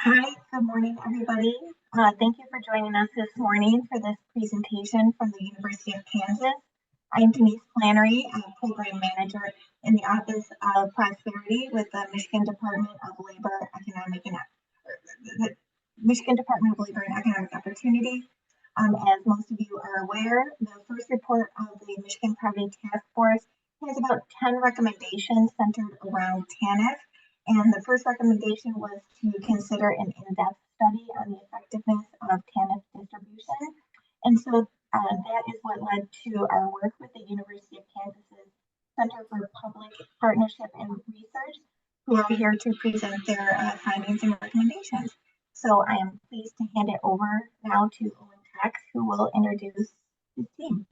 Hi, good morning, everybody. Thank you for joining us this morning for this presentation from the University of Kansas. I'm Denise Flannery, I'm a Program Manager in the Office of Prosperity with the Michigan Department of Labor, the Michigan Department of Labor and Economic Opportunity. As most of you are aware, the first report of the Michigan Poverty Task Force has about 10 recommendations centered around TANF. And the first recommendation was to consider an in-depth study on the effectiveness of TANF distribution. And so that is what led to our work with the University of Kansas's Center for Public Partnership and Research, who are here to present their findings and recommendations. So I am pleased to hand it over now to Owen Cox, who will introduce his team.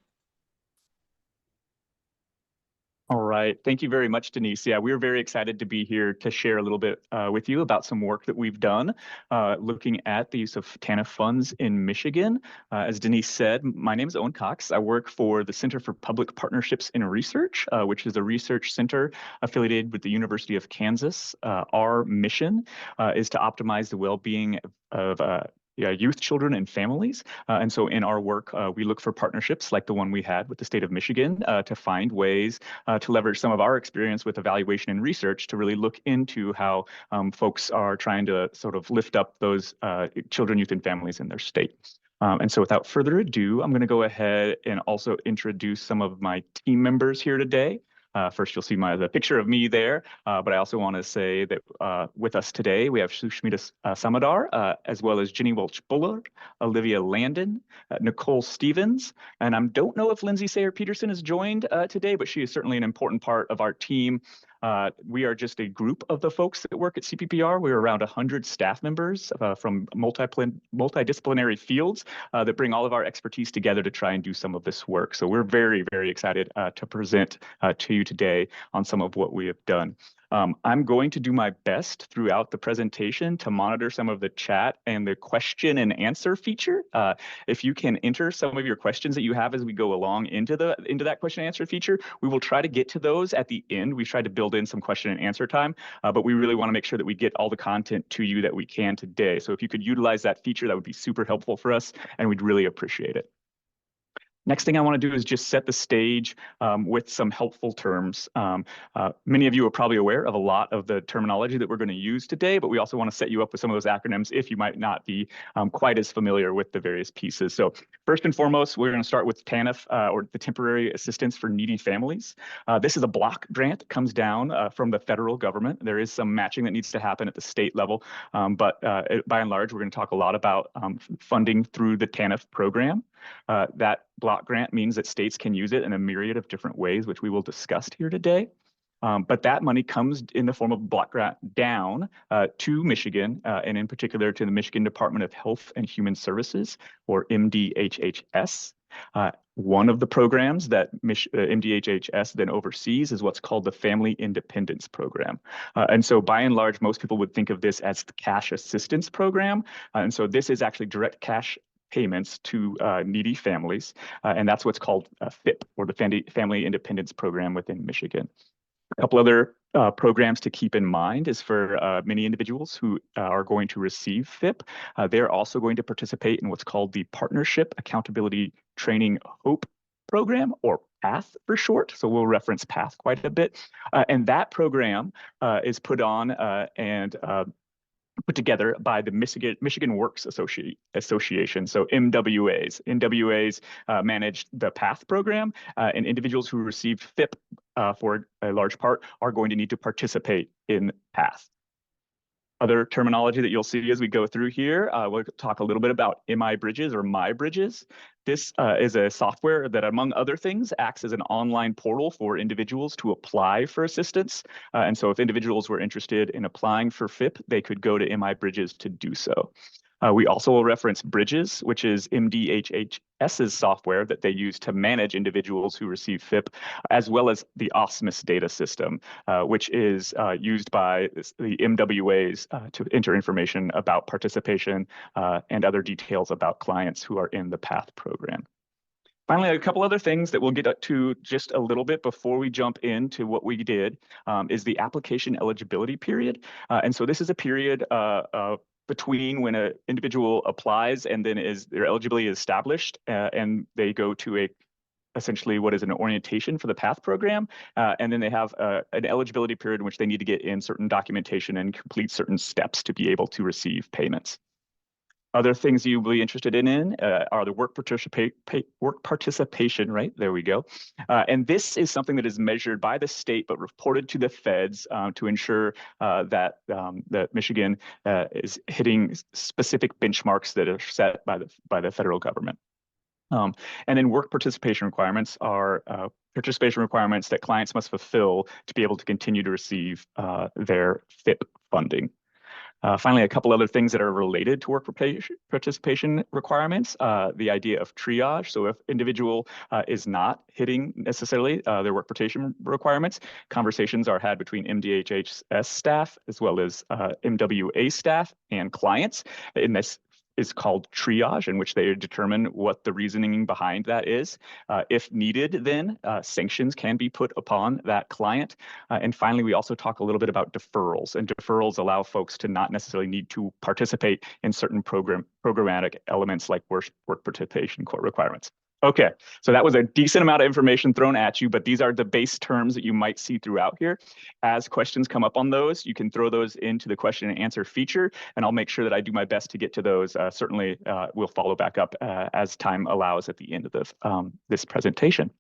All right. Thank you very much, Denise. Yeah, we're very excited to be here to share a little bit with you about some work that we've done looking at the use of TANF funds in Michigan. As Denise said, my name is Owen Cox. I work for the Center for Public Partnerships and Research, which is a research center affiliated with the University of Kansas. Our mission is to optimize the well-being of youth, children, and families. And so in our work, we look for partnerships like the one we had with the state of Michigan to find ways to leverage some of our experience with evaluation and research to really look into how folks are trying to sort of lift up those children, youth, and families in their state. And so without further ado, I'm going to go ahead and also introduce some of my team members here today. First, you'll see the picture of me there, but I also want to say that with us today, we have Sushmita Samadar, as well as Jenny Welch-Bullard, Olivia Landon, Nicole Stevens, and I don't know if Lindsay Sayer-Peterson has joined today, but she is certainly an important part of our team. We are just a group of the folks that work at CPPR. We're around 100 staff members from multidisciplinary fields that bring all of our expertise together to try and do some of this work. So we're very, very excited to present to you today on some of what we have done. I'm going to do my best throughout the presentation to monitor some of the chat and the question and answer feature. If you can enter some of your questions that you have as we go along into that question and answer feature, we will try to get to those at the end. We've tried to build in some question and answer time, but we really want to make sure that we get all the content to you that we can today. So if you could utilize that feature, that would be super helpful for us, and we'd really appreciate it. Next thing I want to do is just set the stage with some helpful terms. Many of you are probably aware of a lot of the terminology that we're going to use today, but we also want to set you up with some of those acronyms if you might not be quite as familiar with the various pieces. So first and foremost, we're going to start with TANF, or the Temporary Assistance for Needy Families. This is a block grant that comes down from the federal government. There is some matching that needs to happen at the state level, but by and large, we're going to talk a lot about funding through the TANF program. That block grant means that states can use it in a myriad of different ways, which we will discuss here today. But that money comes in the form of block grant down to Michigan, and in particular to the Michigan Department of Health and Human Services, or MDHHS. One of the programs that MDHHS then oversees is what's called the Family Independence Program. And so by and large, most people would think of this as the cash assistance program. And so this is actually direct cash payments to needy families, and that's what's called FIP, or the Family Independence Program within Michigan. A couple other programs to keep in mind is for many individuals who are going to receive FIP, they're also going to participate in what's called the Partnership Accountability Training HOPE program, or PATH for short. So we'll reference PATH quite a bit. And that program is put on and put together by the Michigan Works Association, so MWAs. MWAs manage the PATH program, and individuals who received FIP for a large part are going to need to participate in PATH. Other terminology that you'll see as we go through here, we'll talk a little bit about MI-Bridges or MyBridges. This is a software that, among other things, acts as an online portal for individuals to apply for assistance. And so if individuals were interested in applying for FIP, they could go to MI-Bridges to do so. We also will reference Bridges, which is MDHHS's software that they use to manage individuals who receive FIP, as well as the OSMIS data system, which is used by the MWAs to enter information about participation and other details about clients who are in the PATH program. Finally, a couple other things that we'll get to just a little bit before we jump into what we did is the application eligibility period. And so this is a period between when an individual applies and then their eligibility is established, and they go to essentially what is an orientation for the PATH program. And then they have an eligibility period in which they need to get in certain documentation and complete certain steps to be able to receive payments. Other things you'll be interested in are the work participation, right? There we go. And this is something that is measured by the state, but reported to the feds to ensure that Michigan is hitting specific benchmarks that are set by the federal government. And then work participation requirements are participation requirements that clients must fulfill to be able to continue to receive their FIP funding. Finally, a couple other things that are related to work participation requirements, the idea of triage. So if individual is not hitting necessarily their work participation requirements, conversations are had between MDHHS staff as well as MWA staff and clients. In this is called triage, in which they determine what the reasoning behind that is. If needed, then sanctions can be put upon that client. And finally, we also talk a little bit about deferrals, and deferrals allow folks to not necessarily need to participate in certain programmatic elements like work participation requirements. Okay, so that was a decent amount of information thrown at you, but these are the base terms that you might see throughout here. As questions come up on those, you can throw those into the question and answer feature, and I'll make sure that I do my best to get to those. Certainly, we'll follow back up as time allows at the end of this presentation.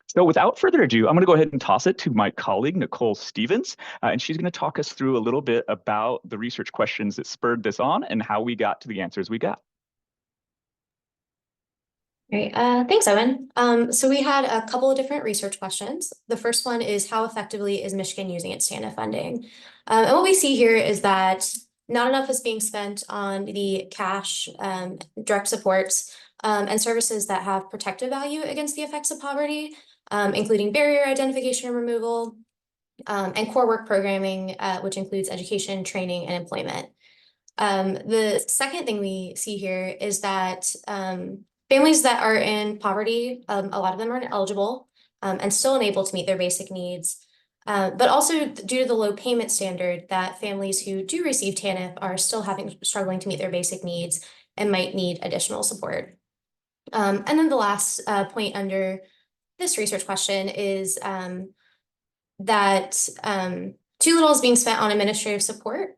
So without further ado, I'm going to go ahead and toss it to my colleague, Nicole Stevens, and she's going to talk us through a little bit about the research questions that spurred this on and how we got to the answers we got. Great. Thanks, Owen. So we had a couple of different research questions. The first one is, how effectively is Michigan using its TANF funding? And what we see here is that not enough is being spent on the cash, direct supports, and services that have protective value against the effects of poverty, including barrier identification and removal, and core work programming, which includes education, training, and employment. The second thing we see here is that families that are in poverty, a lot of them are ineligible and still unable to meet their basic needs. But also due to the low payment standard, that families who do receive TANF are still struggling to meet their basic needs and might need additional support. And then the last point under this research question is that too little is being spent on administrative support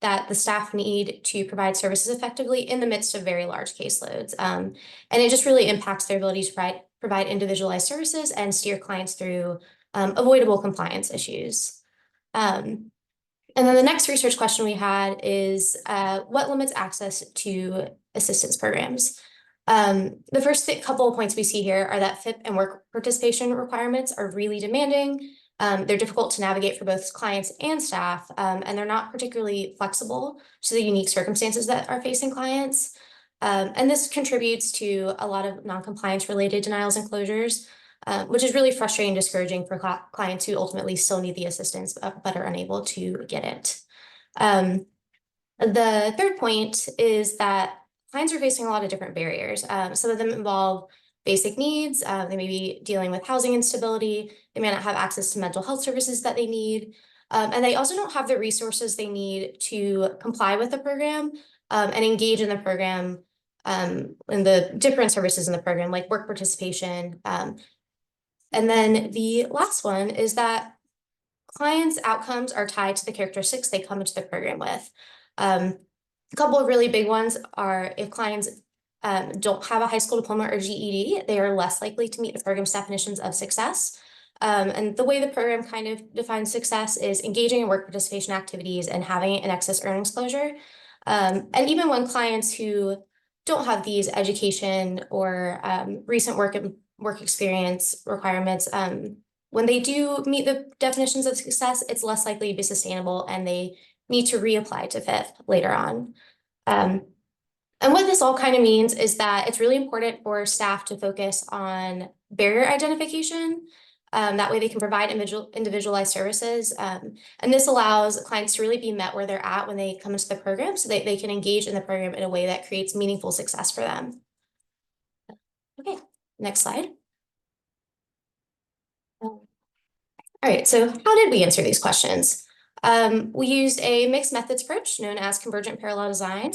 that the staff need to provide services effectively in the midst of very large caseloads. And it just really impacts their ability to provide individualized services and steer clients through avoidable compliance issues. And then the next research question we had is, what limits access to assistance programs? The first couple of points we see here are that FIP and work participation requirements are really demanding. They're difficult to navigate for both clients and staff, and they're not particularly flexible to the unique circumstances that are facing clients. And this contributes to a lot of non-compliance related denials and closures, which is really frustrating and discouraging for clients who ultimately still need the assistance but are unable to get it. The third point is that clients are facing a lot of different barriers. Some of them involve basic needs. They may be dealing with housing instability. They may not have access to mental health services that they need. And they also don't have the resources they need to comply with the program and engage in the program and the different services in the program, like work participation. And then the last one is that clients' outcomes are tied to the characteristics they come into the program with. A couple of really big ones are if clients don't have a high school diploma or GED, they are less likely to meet the program's definitions of success. And the way the program kind of defines success is engaging in work participation activities and having an excess earnings closure. And even when clients who don't have these education or recent work experience requirements, when they do meet the definitions of success, it's less likely to be sustainable and they need to reapply to FIP later on. And what this all kind of means is that it's really important for staff to focus on barrier identification. That way they can provide individualized services. And this allows clients to really be met where they're at when they come into the program so that they can engage in the program in a way that creates meaningful success for them. Okay, next slide. All right, so how did we answer these questions? We used a mixed methods approach known as convergent parallel design.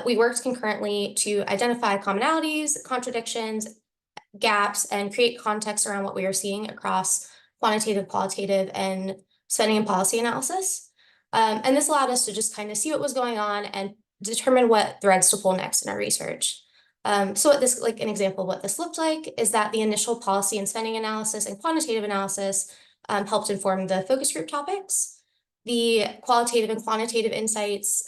We worked concurrently to identify commonalities, contradictions, gaps, and create context around what we are seeing across quantitative, qualitative, and spending and policy analysis. And this allowed us to just kind of see what was going on and determine what threads to pull next in our research. So what this, like an example of what this looked like is that the initial policy and spending analysis and quantitative analysis helped inform the focus group topics. The qualitative and quantitative insights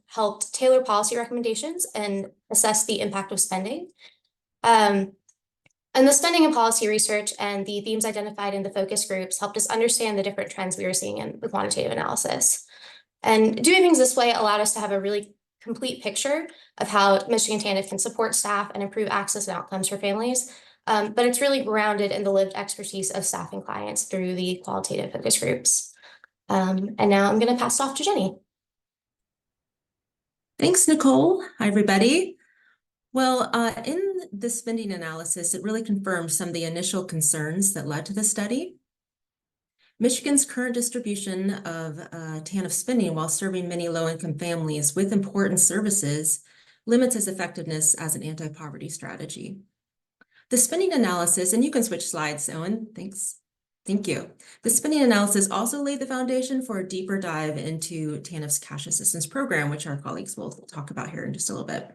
helped tailor policy recommendations and assess the impact of spending. And the spending and policy research and the themes identified in the focus groups helped us understand the different trends we were seeing in the quantitative analysis. And doing things this way allowed us to have a really complete picture of how Michigan TANF can support staff and improve access and outcomes for families. But it's really grounded in the lived expertise of staff and clients through the qualitative focus groups. And now I'm going to pass it off to Jenny. Thanks, Nicole. Hi, everybody. Well, in the spending analysis, it really confirmed some of the initial concerns that led to the study. Michigan's current distribution of TANF spending while serving many low-income families with important services limits its effectiveness as an anti-poverty strategy. The spending analysis, and you can switch slides, Owen, thanks. Thank you. The spending analysis also laid the foundation for a deeper dive into TANF's cash assistance program, which our colleagues will talk about here in just a little bit.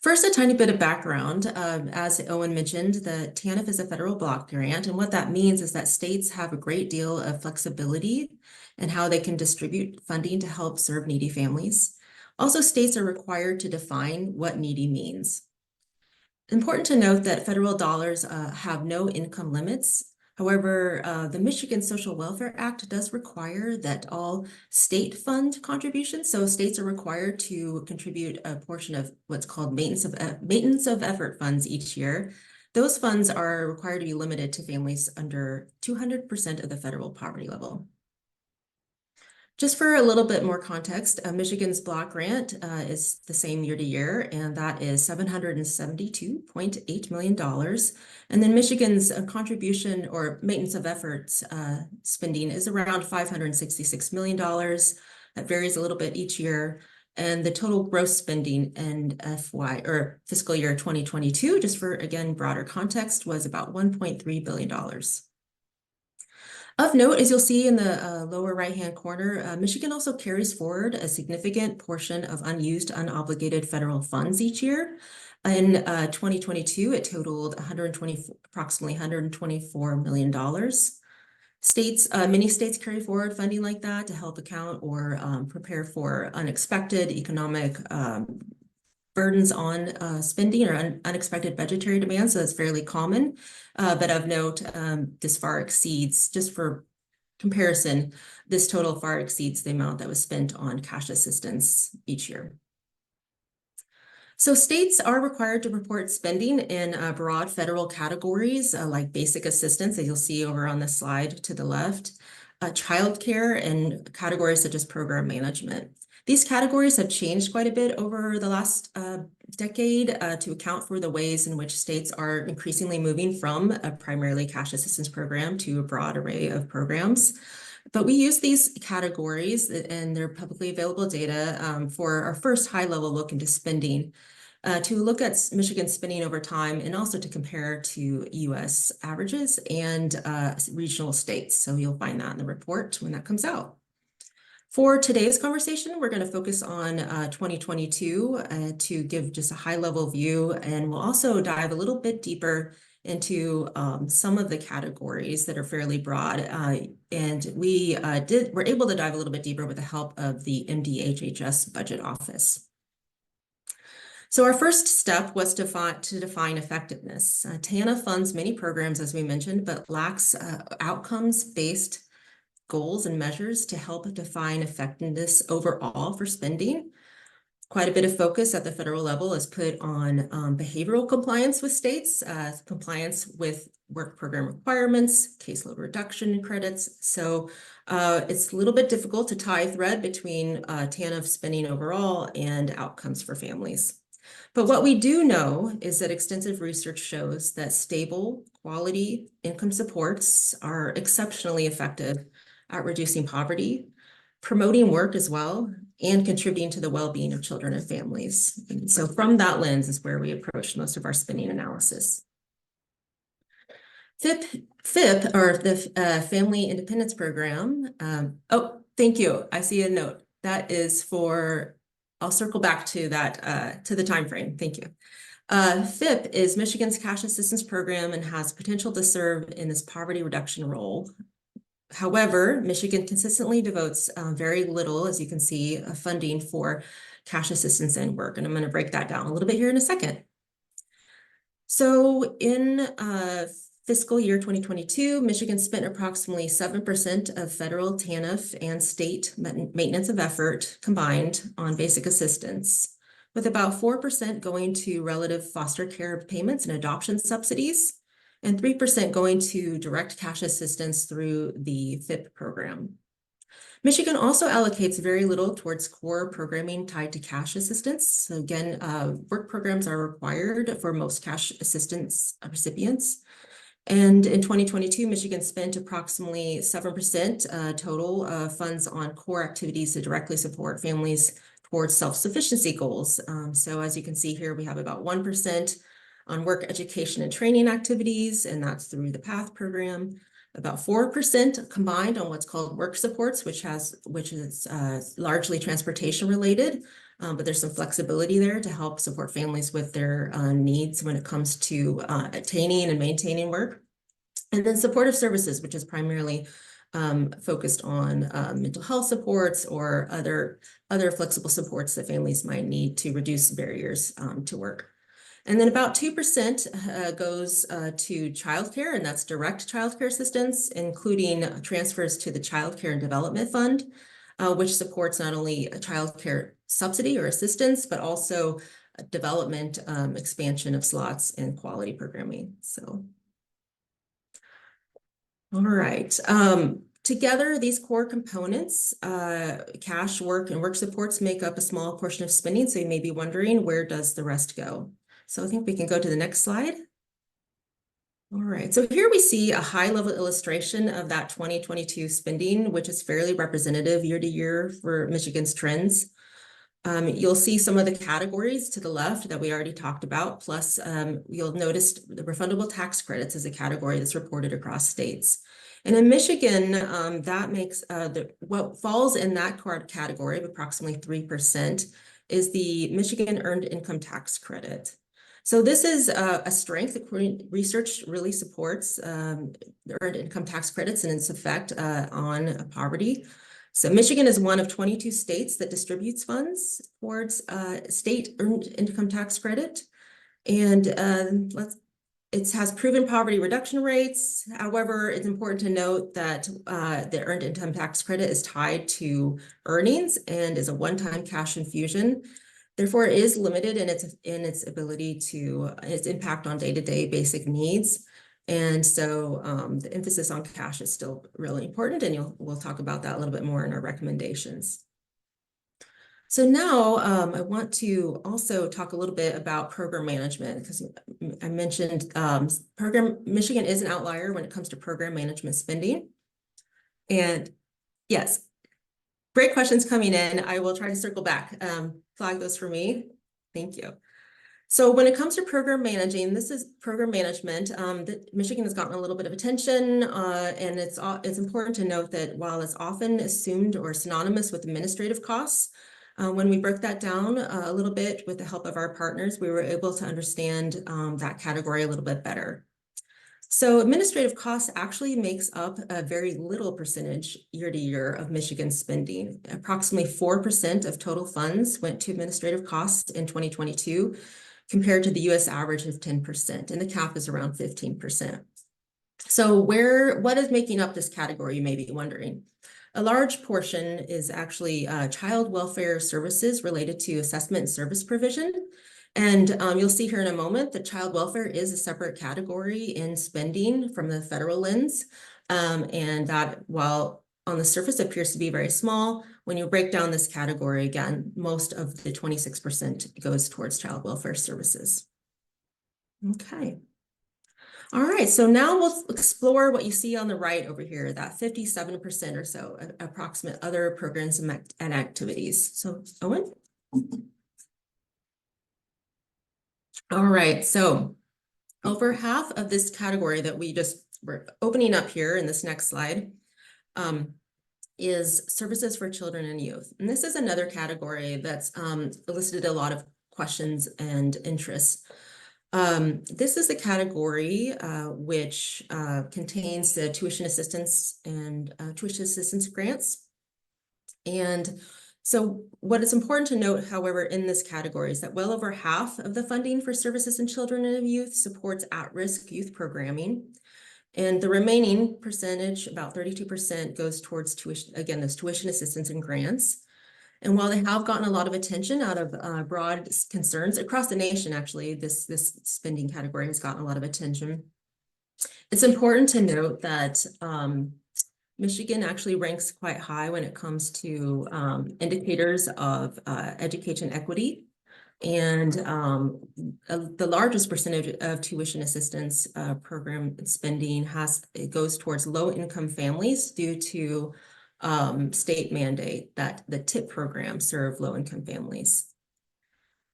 First, a tiny bit of background. As Owen mentioned, the TANF is a federal block grant, and what that means is that states have a great deal of flexibility in how they can distribute funding to help serve needy families. Also, states are required to define what needy means. Important to note that federal dollars have no income limits. However, the Michigan Social Welfare Act does require that all state fund contributions, so states are required to contribute a portion of what's called maintenance of effort funds each year. Those funds are required to be limited to families under 200% of the federal poverty level. Just for a little bit more context, Michigan's block grant is the same year to year, and that is $772.8 million. And then Michigan's contribution or maintenance of efforts spending is around $566 million. That varies a little bit each year. And the total gross spending in fiscal year 2022, just for, again, broader context, was about $1.3 billion. Of note, as you'll see in the lower right-hand corner, Michigan also carries forward a significant portion of unused, unobligated federal funds each year. In 2022, it totaled approximately $124 million. Many states carry forward funding like that to help account or prepare for unexpected economic burdens on spending or unexpected budgetary demands, so that's fairly common. But of note, this far exceeds, just for comparison, this total far exceeds the amount that was spent on cash assistance each year. So states are required to report spending in broad federal categories like basic assistance, as you'll see over on the slide to the left, childcare, and categories such as program management. These categories have changed quite a bit over the last decade to account for the ways in which states are increasingly moving from a primarily cash assistance program to a broad array of programs. But we use these categories and their publicly available data for our first high-level look into spending to look at Michigan's spending over time and also to compare to U.S. averages and regional states. So you'll find that in the report when that comes out. For today's conversation, we're going to focus on 2022 to give just a high-level view, and we'll also dive a little bit deeper into some of the categories that are fairly broad. And we were able to dive a little bit deeper with the help of the MDHHS Budget Office. So our first step was to define effectiveness. TANF funds many programs, as we mentioned, but lacks outcomes-based goals and measures to help define effectiveness overall for spending. Quite a bit of focus at the federal level is put on behavioral compliance with states, compliance with work program requirements, caseload reduction credits. So it's a little bit difficult to tie a thread between TANF spending overall and outcomes for families. But what we do know is that extensive research shows that stable, quality income supports are exceptionally effective at reducing poverty, promoting work as well, and contributing to the well-being of children and families. And so from that lens is where we approach most of our spending analysis. FIP, or the Family Independence Program. Oh, thank you. I see a note. That is for, I'll circle back to that, to the time frame. Thank you. FIP is Michigan's cash assistance program and has potential to serve in this poverty reduction role. However, Michigan consistently devotes very little, as you can see, funding for cash assistance and work. And I'm going to break that down a little bit here in a second. So in fiscal year 2022, Michigan spent approximately 7% of federal TANF and state maintenance of effort combined on basic assistance, with about 4% going to relative foster care payments and adoption subsidies, and 3% going to direct cash assistance through the FIP program. Michigan also allocates very little towards core programming tied to cash assistance. So again, work programs are required for most cash assistance recipients. And in 2022, Michigan spent approximately 7% total funds on core activities to directly support families towards self-sufficiency goals. So as you can see here, we have about 1% on work education and training activities, and that's through the PATH program. About 4% combined on what's called work supports, which is largely transportation related, but there's some flexibility there to help support families with their needs when it comes to attaining and maintaining work. And then supportive services, which is primarily focused on mental health supports or other flexible supports that families might need to reduce barriers to work. And then about 2% goes to childcare, and that's direct childcare assistance, including transfers to the Child Care and Development Fund, which supports not only a childcare subsidy or assistance, but also development, expansion of slots and quality programming. So, all right. Together, these core components, cash, work, and work supports make up a small portion of spending. So you may be wondering, where does the rest go? So I think we can go to the next slide. All right, so here we see a high-level illustration of that 2022 spending, which is fairly representative year to year for Michigan's trends. You'll see some of the categories to the left that we already talked about, plus you'll notice the refundable tax credits is a category that's reported across states. And in Michigan, that makes what falls in that category of approximately 3% is the Michigan Earned Income Tax Credit. So this is a strength. Research really supports the earned income tax credits and its effect on poverty. So Michigan is one of 22 states that distributes funds towards state earned income tax credit. And it has proven poverty reduction rates. However, it's important to note that the earned income tax credit is tied to earnings and is a one-time cash infusion. Therefore, it is limited in its ability to its impact on day-to-day basic needs. And so the emphasis on cash is still really important, and we'll talk about that a little bit more in our recommendations. So now I want to also talk a little bit about program management, because I mentioned Michigan is an outlier when it comes to program management spending. And yes, great questions coming in. I will try to circle back. Flag those for me. Thank you. So when it comes to program managing, this is program management. Michigan has gotten a little bit of attention, and it's important to note that while it's often assumed or synonymous with administrative costs, when we broke that down a little bit with the help of our partners, we were able to understand that category a little bit better. So administrative costs actually makes up a very little percentage year to year of Michigan's spending. Approximately 4% of total funds went to administrative costs in 2022, compared to the US average of 10%, and the cap is around 15%. So what is making up this category, you may be wondering? A large portion is actually child welfare services related to assessment and service provision. And you'll see here in a moment that child welfare is a separate category in spending from the federal lens. And that, while on the surface appears to be very small, when you break down this category, again, most of the 26% goes towards child welfare services. Okay. All right, so now we'll explore what you see on the right over here, that 57% or so approximate other programs and activities. So Owen? All right, so over half of this category that we're opening up here in this next slide is services for children and youth. And this is another category that's elicited a lot of questions and interests. This is the category which contains the tuition assistance and tuition assistance grants. And so what is important to note, however, in this category is that well over half of the funding for services in children and youth supports at-risk youth programming. And the remaining percentage, about 32%, goes towards tuition, again, those tuition assistance and grants. And while they have gotten a lot of attention out of broad concerns across the nation, actually, this spending category has gotten a lot of attention. It's important to note that Michigan actually ranks quite high when it comes to indicators of education equity. And the largest percentage of tuition assistance program spending it goes towards low-income families due to state mandate that the TIP program serve low-income families.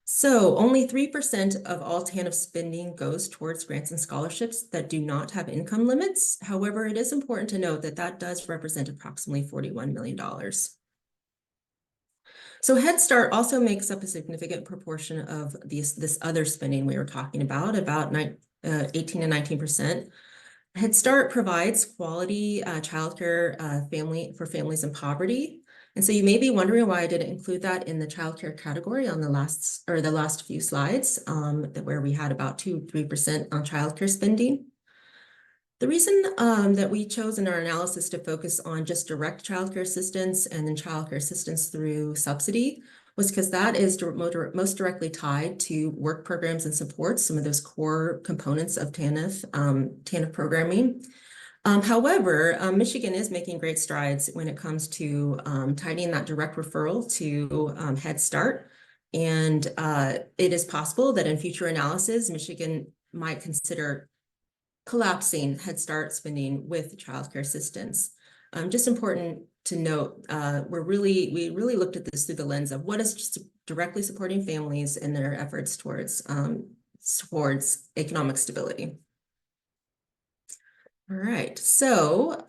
So only 3% of all TANF spending goes towards grants and scholarships that do not have income limits. However, it is important to note that that does represent approximately $41 million. So Head Start also makes up a significant proportion of this other spending we were talking about 18 to 19%. Head Start provides quality childcare for families in poverty. And so you may be wondering why I didn't include that in the childcare category on the last few slides, where we had about 2-3% on childcare spending. The reason that we chose in our analysis to focus on just direct childcare assistance and then childcare assistance through subsidy was because that is most directly tied to work programs and supports, some of those core components of TANF programming. However, Michigan is making great strides when it comes to tidying that direct referral to Head Start. And it is possible that in future analysis, Michigan might consider collapsing Head Start spending with childcare assistance. Just important to note, we really looked at this through the lens of what is directly supporting families and their efforts towards economic stability. All right, so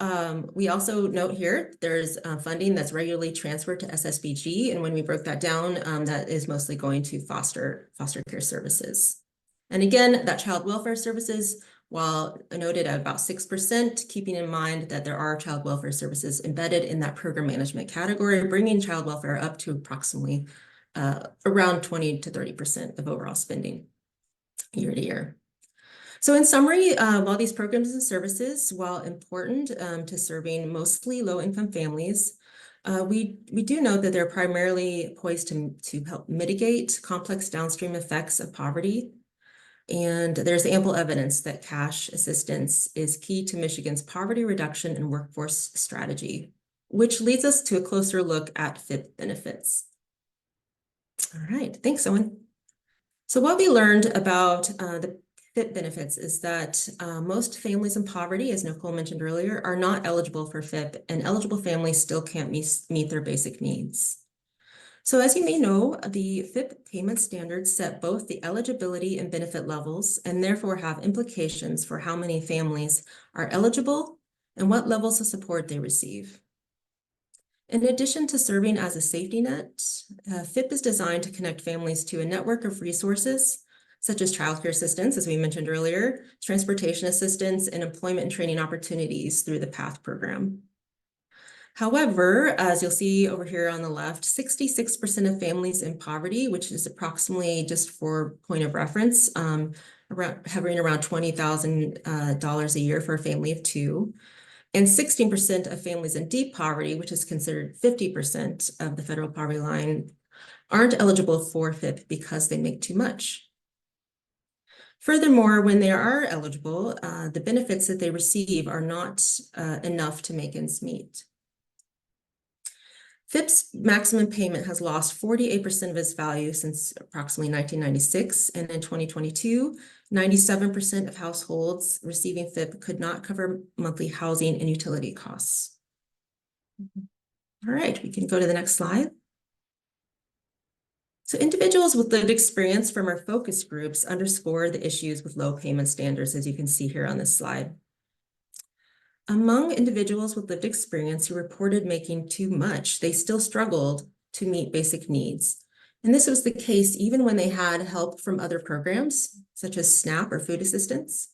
we also note here there's funding that's regularly transferred to SSBG, and when we broke that down, that is mostly going to foster care services. And again, that child welfare services, while noted at about 6%, keeping in mind that there are child welfare services embedded in that program management category, bringing child welfare up to approximately around 20 to 30% of overall spending year to year. So in summary, while these programs and services, while important to serving mostly low-income families, we do know that they're primarily poised to help mitigate complex downstream effects of poverty. And there's ample evidence that cash assistance is key to Michigan's poverty reduction and workforce strategy, which leads us to a closer look at FIP benefits. All right, thanks, Owen. So what we learned about the FIP benefits is that most families in poverty, as Nicole mentioned earlier, are not eligible for FIP, and eligible families still can't meet their basic needs. So as you may know, the FIP payment standards set both the eligibility and benefit levels, and therefore have implications for how many families are eligible and what levels of support they receive. In addition to serving as a safety net, FIP is designed to connect families to a network of resources, such as childcare assistance, as we mentioned earlier, transportation assistance, and employment and training opportunities through the PATH program. However, as you'll see over here on the left, 66% of families in poverty, which is approximately, just for point of reference, hovering around $20,000 a year for a family of two, and 16% of families in deep poverty, which is considered 50% of the federal poverty line, aren't eligible for FIP because they make too much. Furthermore, when they are eligible, the benefits that they receive are not enough to make ends meet. FIP's maximum payment has lost 48% of its value since approximately 1996, and in 2022, 97% of households receiving FIP could not cover monthly housing and utility costs. All right, we can go to the next slide. So individuals with lived experience from our focus groups underscore the issues with low payment standards, as you can see here on this slide. Among individuals with lived experience who reported making too much, they still struggled to meet basic needs. And this was the case even when they had help from other programs, such as SNAP or food assistance.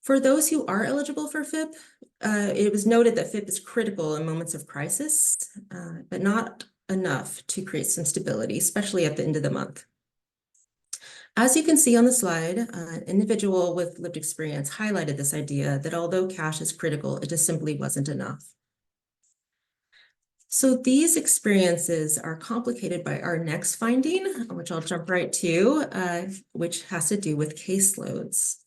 For those who are eligible for FIP, it was noted that FIP is critical in moments of crisis, but not enough to create some stability, especially at the end of the month. As you can see on the slide, an individual with lived experience highlighted this idea that although cash is critical, it just simply wasn't enough. So these experiences are complicated by our next finding, which I'll jump right to, which has to do with caseloads.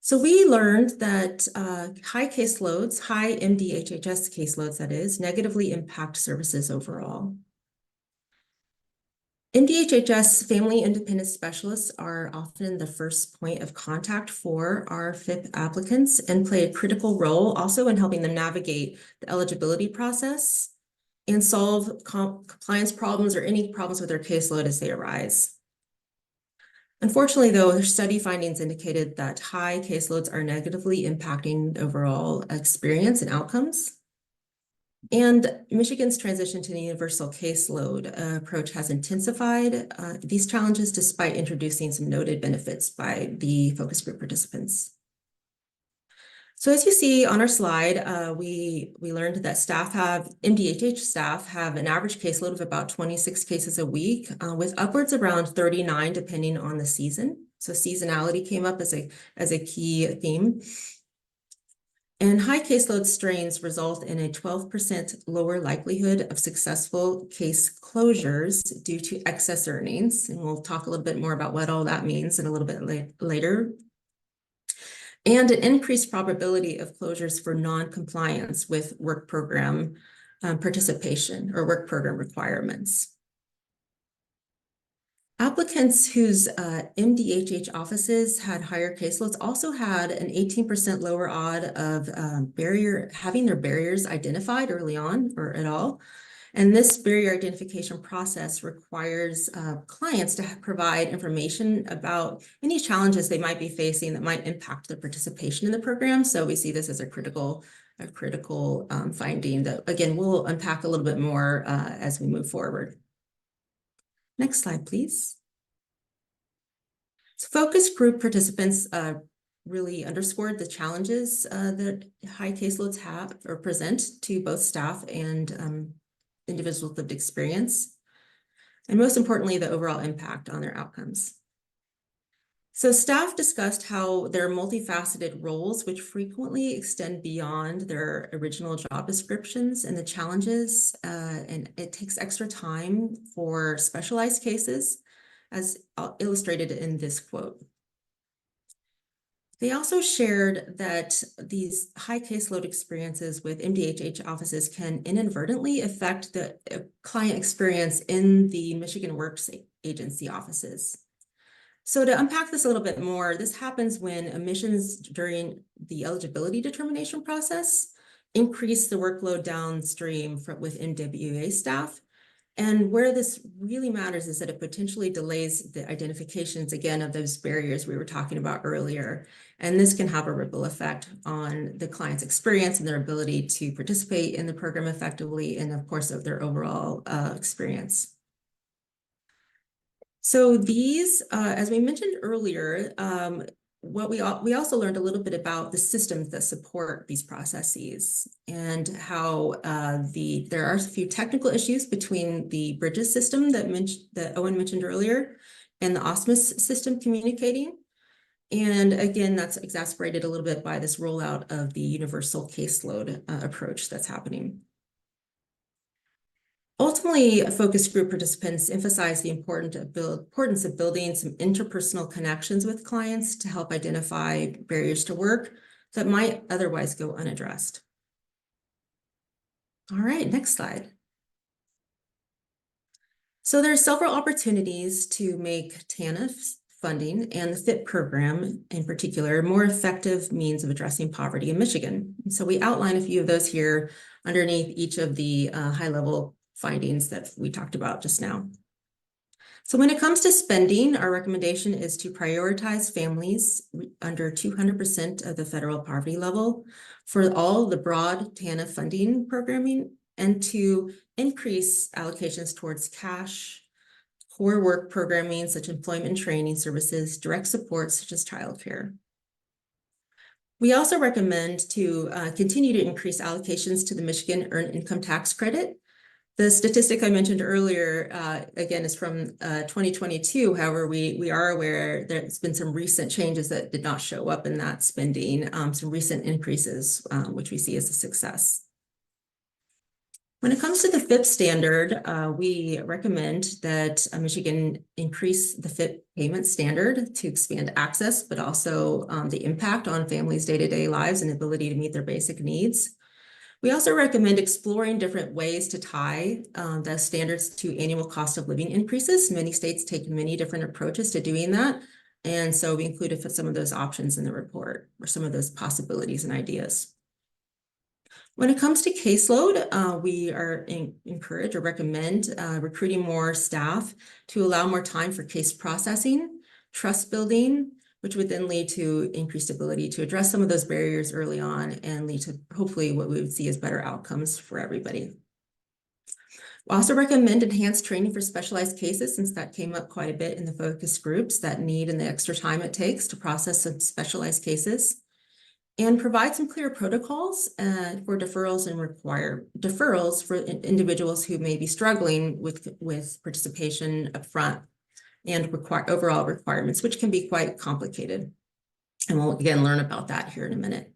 So we learned that high caseloads, high MDHHS caseloads, that is, negatively impact services overall. MDHHS family independent specialists are often the first point of contact for our FIP applicants and play a critical role also in helping them navigate the eligibility process and solve compliance problems or any problems with their caseload as they arise. Unfortunately, though, their study findings indicated that high caseloads are negatively impacting overall experience and outcomes. And Michigan's transition to the universal caseload approach has intensified these challenges despite introducing some noted benefits by the focus group participants. So as you see on our slide, we learned that MDHH staff have an average caseload of about 26 cases a week, with upwards around 39 depending on the season. So seasonality came up as a key theme. And high caseload strains result in a 12% lower likelihood of successful case closures due to excess earnings. And we'll talk a little bit more about what all that means in a little bit later. And an increased probability of closures for non-compliance with work program participation or work program requirements. Applicants whose MDHH offices had higher caseloads also had an 18% lower odd of having their barriers identified early on or at all. And this barrier identification process requires clients to provide information about any challenges they might be facing that might impact their participation in the program. So we see this as a critical finding that, again, we'll unpack a little bit more as we move forward. Next slide, please. So focus group participants really underscored the challenges that high caseloads have or present to both staff and individuals with lived experience, and most importantly, the overall impact on their outcomes. So staff discussed how their multifaceted roles, which frequently extend beyond their original job descriptions and the challenges, and it takes extra time for specialized cases, as illustrated in this quote. They also shared that these high caseload experiences with MDHH offices can inadvertently affect the client experience in the Michigan Works Agency offices. So to unpack this a little bit more, this happens when omissions during the eligibility determination process increase the workload downstream with MWA staff. And where this really matters is that it potentially delays the identifications, again, of those barriers we were talking about earlier. And this can have a ripple effect on the client's experience and their ability to participate in the program effectively and, of course, of their overall experience. So these, as we mentioned earlier, we also learned a little bit about the systems that support these processes and how there are a few technical issues between the Bridges system that Owen mentioned earlier and the OSMIS system communicating. And again, that's exacerbated a little bit by this rollout of the universal caseload approach that's happening. Ultimately, focus group participants emphasize the importance of building some interpersonal connections with clients to help identify barriers to work that might otherwise go unaddressed. All right, next slide. So there are several opportunities to make TANF funding and the FIP program in particular more effective means of addressing poverty in Michigan. And so we outline a few of those here underneath each of the high-level findings that we talked about just now. So when it comes to spending, our recommendation is to prioritize families under 200% of the federal poverty level for all the broad TANF funding programming, and to increase allocations towards cash, core work programming such as employment and training services, direct support such as childcare. We also recommend to continue to increase allocations to the Michigan Earned Income Tax Credit. The statistic I mentioned earlier, again, is from 2022. However, we are aware there's been some recent changes that did not show up in that spending, some recent increases, which we see as a success. When it comes to the FIP standard, we recommend that Michigan increase the FIP payment standard to expand access, but also the impact on families' day-to-day lives and ability to meet their basic needs. We also recommend exploring different ways to tie the standards to annual cost of living increases. Many states take many different approaches to doing that. And so we included some of those options in the report, or some of those possibilities and ideas. When it comes to caseload, we are encourage or recommend recruiting more staff to allow more time for case processing, trust building, which would then lead to increased ability to address some of those barriers early on and lead to hopefully what we would see as better outcomes for everybody. We also recommend enhanced training for specialized cases, since that came up quite a bit in the focus groups, that need and the extra time it takes to process some specialized cases. And provide some clear protocols for deferrals and deferrals for individuals who may be struggling with participation upfront and overall requirements, which can be quite complicated. And we'll again learn about that here in a minute.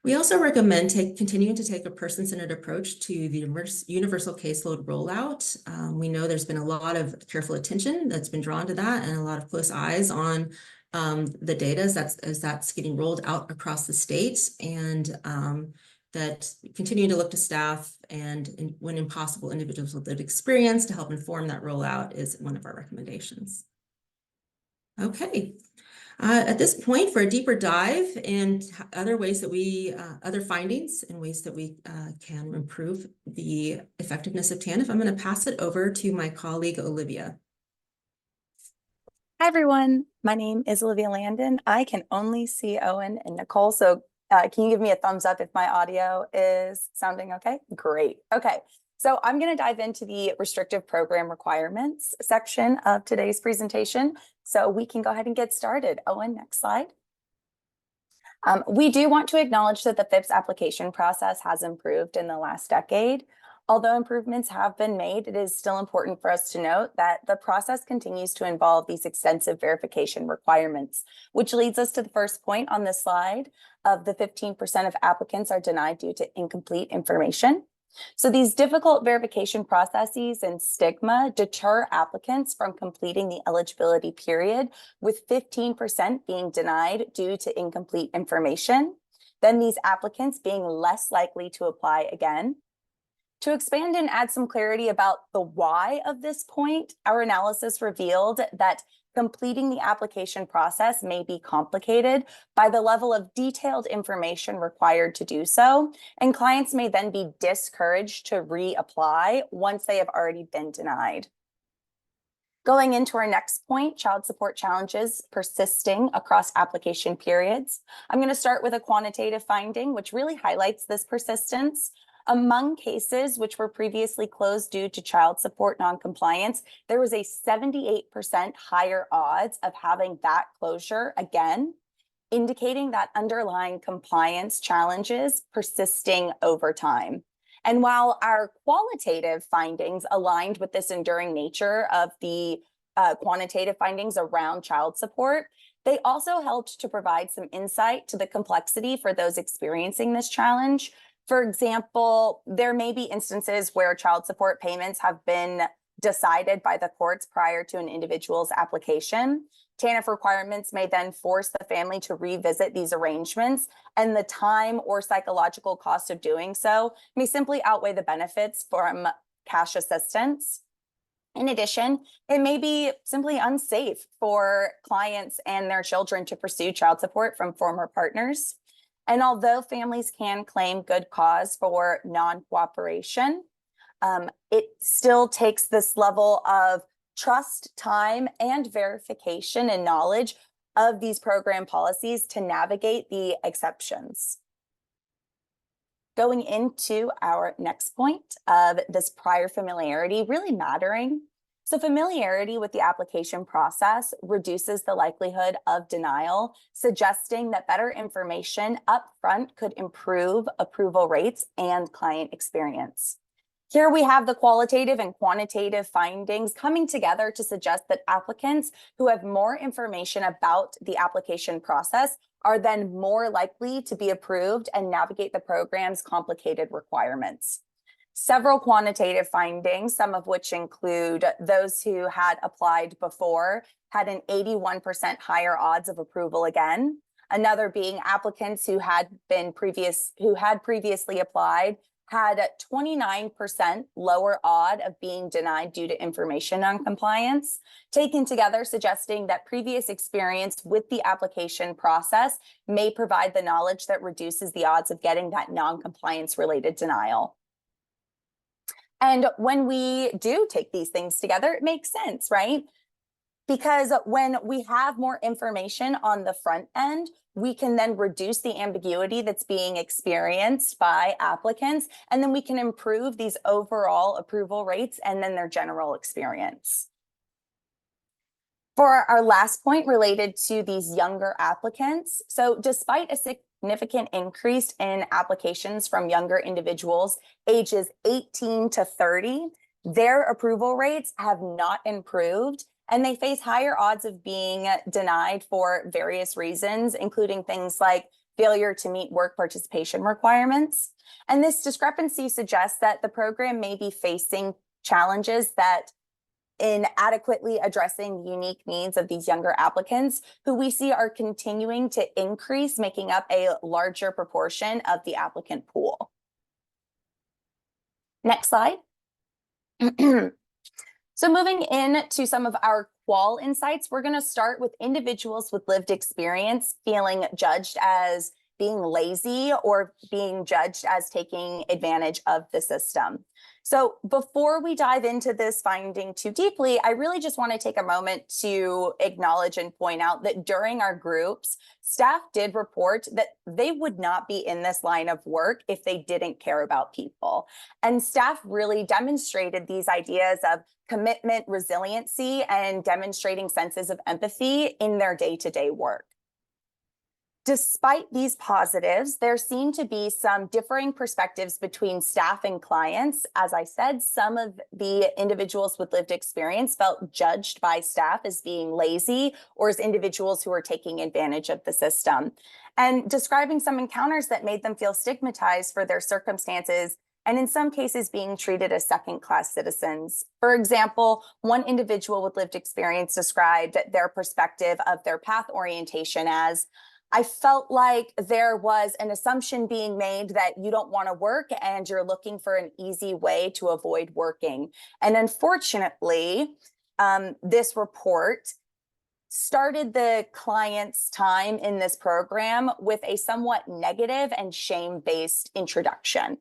We also recommend continuing to take a person-centered approach to the universal caseload rollout. We know there's been a lot of careful attention that's been drawn to that, and a lot of close eyes on the data as that's getting rolled out across the states, and that continuing to look to staff and when impossible, individuals with lived experience to help inform that rollout is one of our recommendations. Okay. At this point, for a deeper dive and other ways that other findings and ways that we can improve the effectiveness of TANF, I'm going to pass it over to my colleague, Olivia. Hi, everyone. My name is Olivia Landon. I can only see Owen and Nicole. So can you give me a thumbs up if my audio is sounding okay? Great. Okay. So I'm going to dive into the restrictive program requirements section of today's presentation. So we can go ahead and get started. Owen, next slide. We do want to acknowledge that the FIPS application process has improved in the last decade. Although improvements have been made, it is still important for us to note that the process continues to involve these extensive verification requirements, which leads us to the first point on this slide of the 15% of applicants are denied due to incomplete information. So these difficult verification processes and stigma deter applicants from completing the eligibility period, with 15% being denied due to incomplete information, then these applicants being less likely to apply again. To expand and add some clarity about the why of this point, our analysis revealed that completing the application process may be complicated by the level of detailed information required to do so, and clients may then be discouraged to reapply once they have already been denied. Going into our next point, child support challenges persisting across application periods. I'm going to start with a quantitative finding, which really highlights this persistence. Among cases which were previously closed due to child support noncompliance, there was a 78% higher odds of having that closure again, indicating that underlying compliance challenges persisting over time. And while our qualitative findings aligned with this enduring nature of the quantitative findings around child support, they also helped to provide some insight to the complexity for those experiencing this challenge. For example, there may be instances where child support payments have been decided by the courts prior to an individual's application. TANF requirements may then force the family to revisit these arrangements, and the time or psychological cost of doing so may simply outweigh the benefits from cash assistance. In addition, it may be simply unsafe for clients and their children to pursue child support from former partners. And although families can claim good cause for non-cooperation, it still takes this level of trust, time, and verification and knowledge of these program policies to navigate the exceptions. Going into our next point of this prior familiarity really mattering. So familiarity with the application process reduces the likelihood of denial, suggesting that better information upfront could improve approval rates and client experience. Here we have the qualitative and quantitative findings coming together to suggest that applicants who have more information about the application process are then more likely to be approved and navigate the program's complicated requirements. Several quantitative findings, some of which include those who had applied before, had an 81% higher odds of approval again. Another being applicants who had previously applied had a 29% lower odd of being denied due to information noncompliance, taken together suggesting that previous experience with the application process may provide the knowledge that reduces the odds of getting that noncompliance related denial. And when we do take these things together, it makes sense, right? Because when we have more information on the front end, we can then reduce the ambiguity that's being experienced by applicants, and then we can improve these overall approval rates and then their general experience. For our last point related to these younger applicants, so despite a significant increase in applications from younger individuals ages 18 to 30, their approval rates have not improved, and they face higher odds of being denied for various reasons, including things like failure to meet work participation requirements. And this discrepancy suggests that the program may be facing challenges that in adequately addressing the unique needs of these younger applicants, who we see are continuing to increase, making up a larger proportion of the applicant pool. Next slide. So moving into some of our qual insights, we're going to start with individuals with lived experience feeling judged as being lazy or being judged as taking advantage of the system. So before we dive into this finding too deeply, I really just want to take a moment to acknowledge and point out that during our groups, staff did report that they would not be in this line of work if they didn't care about people. And staff really demonstrated these ideas of commitment, resiliency, and demonstrating senses of empathy in their day-to-day work. Despite these positives, there seem to be some differing perspectives between staff and clients. As I said, some of the individuals with lived experience felt judged by staff as being lazy or as individuals who are taking advantage of the system, and describing some encounters that made them feel stigmatized for their circumstances, and in some cases being treated as second-class citizens. For example, one individual with lived experience described their perspective of their path orientation as, I felt like there was an assumption being made that you don't want to work and you're looking for an easy way to avoid working. And unfortunately, this report started the client's time in this program with a somewhat negative and shame-based introduction.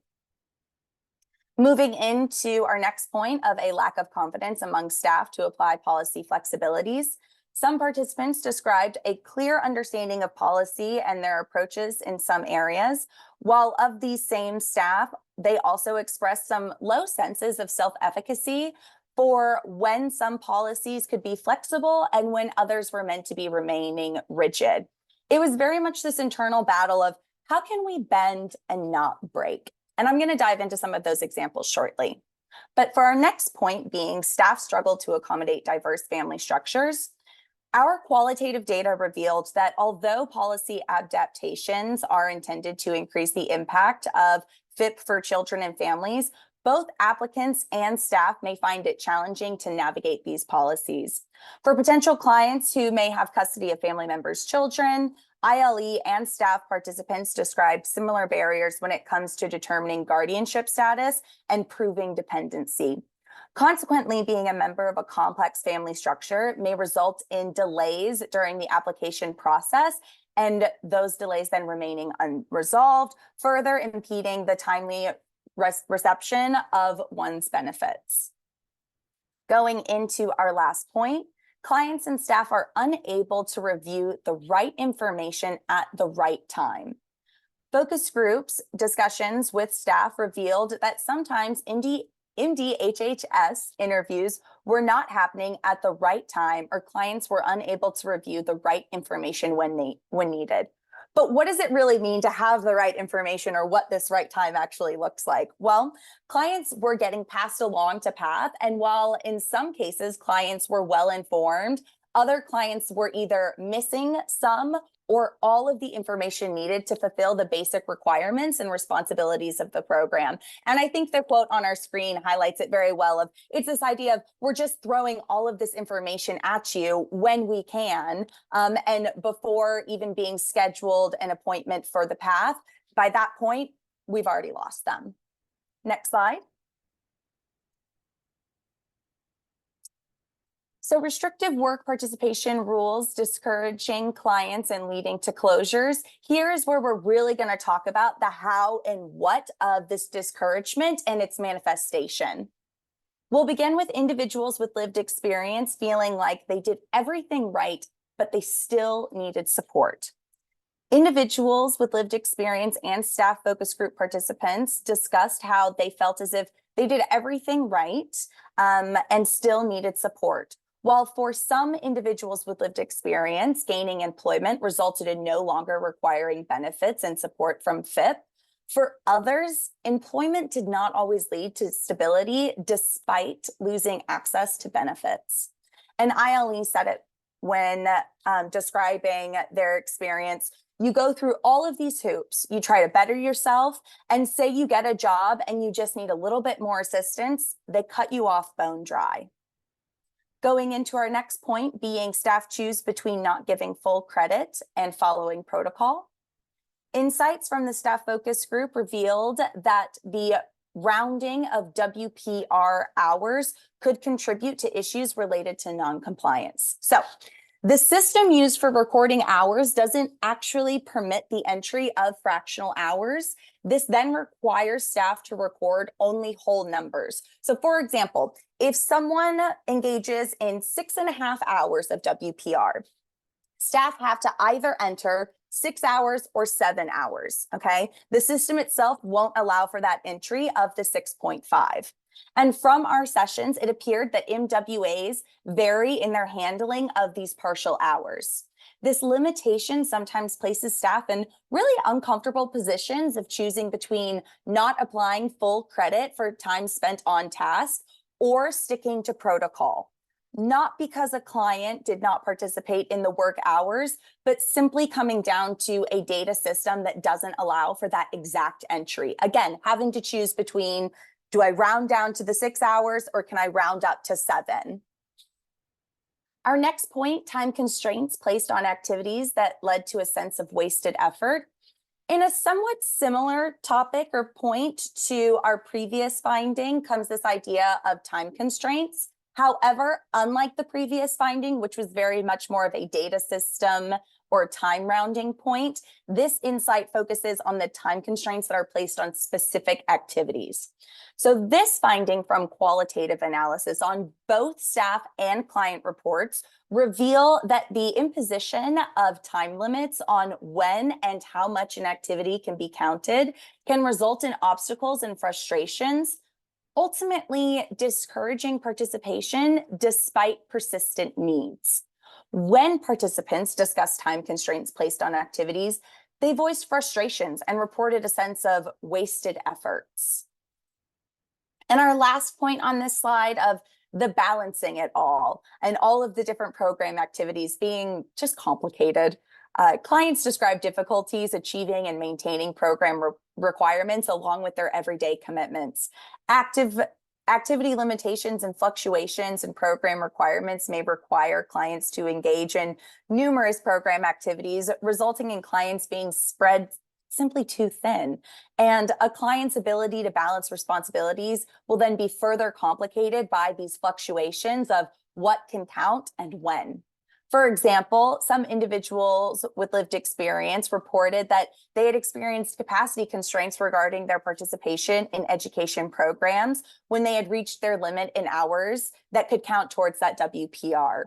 Moving into our next point of a lack of confidence among staff to apply policy flexibilities. Some participants described a clear understanding of policy and their approaches in some areas, while of these same staff, they also expressed some low senses of self-efficacy for when some policies could be flexible and when others were meant to be remaining rigid. It was very much this internal battle of how can we bend and not break? And I'm going to dive into some of those examples shortly. But for our next point being staff struggle to accommodate diverse family structures, our qualitative data revealed that although policy adaptations are intended to increase the impact of FIP for children and families, both applicants and staff may find it challenging to navigate these policies. For potential clients who may have custody of family members' children, ILE and staff participants described similar barriers when it comes to determining guardianship status and proving dependency. Consequently, being a member of a complex family structure may result in delays during the application process, and those delays then remaining unresolved, further impeding the timely reception of one's benefits. Going into our last point, clients and staff are unable to review the right information at the right time. Focus groups discussions with staff revealed that sometimes MDHHS interviews were not happening at the right time, or clients were unable to review the right information when needed. But what does it really mean to have the right information, or what this right time actually looks like? Well, clients were getting passed along to PATH, and while in some cases clients were well informed, other clients were either missing some or all of the information needed to fulfill the basic requirements and responsibilities of the program. And I think the quote on our screen highlights it very well. It's this idea of, we're just throwing all of this information at you when we can, and before even being scheduled an appointment for the PATH. By that point, we've already lost them. Next slide. So restrictive work participation rules discouraging clients and leading to closures. Here's where we're really going to talk about the how and what of this discouragement and its manifestation. We'll begin with individuals with lived experience feeling like they did everything right, but they still needed support. Individuals with lived experience and staff focus group participants discussed how they felt as if they did everything right, and still needed support. While for some individuals with lived experience, gaining employment resulted in no longer requiring benefits and support from FIP, for others, employment did not always lead to stability despite losing access to benefits. And ILE said it when describing their experience. You go through all of these hoops, you try to better yourself, and say you get a job and you just need a little bit more assistance, they cut you off bone dry. Going into our next point, being staff choose between not giving full credit and following protocol. Insights from the staff focus group revealed that the rounding of WPR hours could contribute to issues related to non-compliance. So the system used for recording hours doesn't actually permit the entry of fractional hours. This then requires staff to record only whole numbers. So for example, if someone engages in 6.5 hours of WPR, staff have to either enter 6 hours or 7 hours, okay? The system itself won't allow for that entry of the 6.5. And from our sessions, it appeared that MWAs vary in their handling of these partial hours. This limitation sometimes places staff in really uncomfortable positions of choosing between not applying full credit for time spent on task or sticking to protocol. Not because a client did not participate in the work hours, but simply coming down to a data system that doesn't allow for that exact entry. Again, having to choose between, do I round down to the 6 hours or can I round up to 7? Our next point, time constraints placed on activities that led to a sense of wasted effort. In a somewhat similar topic or point to our previous finding comes this idea of time constraints. However, unlike the previous finding, which was very much more of a data system or time rounding point, this insight focuses on the time constraints that are placed on specific activities. So this finding from qualitative analysis on both staff and client reports reveal that the imposition of time limits on when and how much an activity can be counted can result in obstacles and frustrations, ultimately discouraging participation despite persistent needs. When participants discussed time constraints placed on activities, they voiced frustrations and reported a sense of wasted efforts. And our last point on this slide of the balancing it all and all of the different program activities being just complicated. Clients describe difficulties achieving and maintaining program requirements along with their everyday commitments. Activity limitations and fluctuations in program requirements may require clients to engage in numerous program activities, resulting in clients being spread simply too thin. And a client's ability to balance responsibilities will then be further complicated by these fluctuations of what can count and when. For example, some individuals with lived experience reported that they had experienced capacity constraints regarding their participation in education programs when they had reached their limit in hours that could count towards that WPR.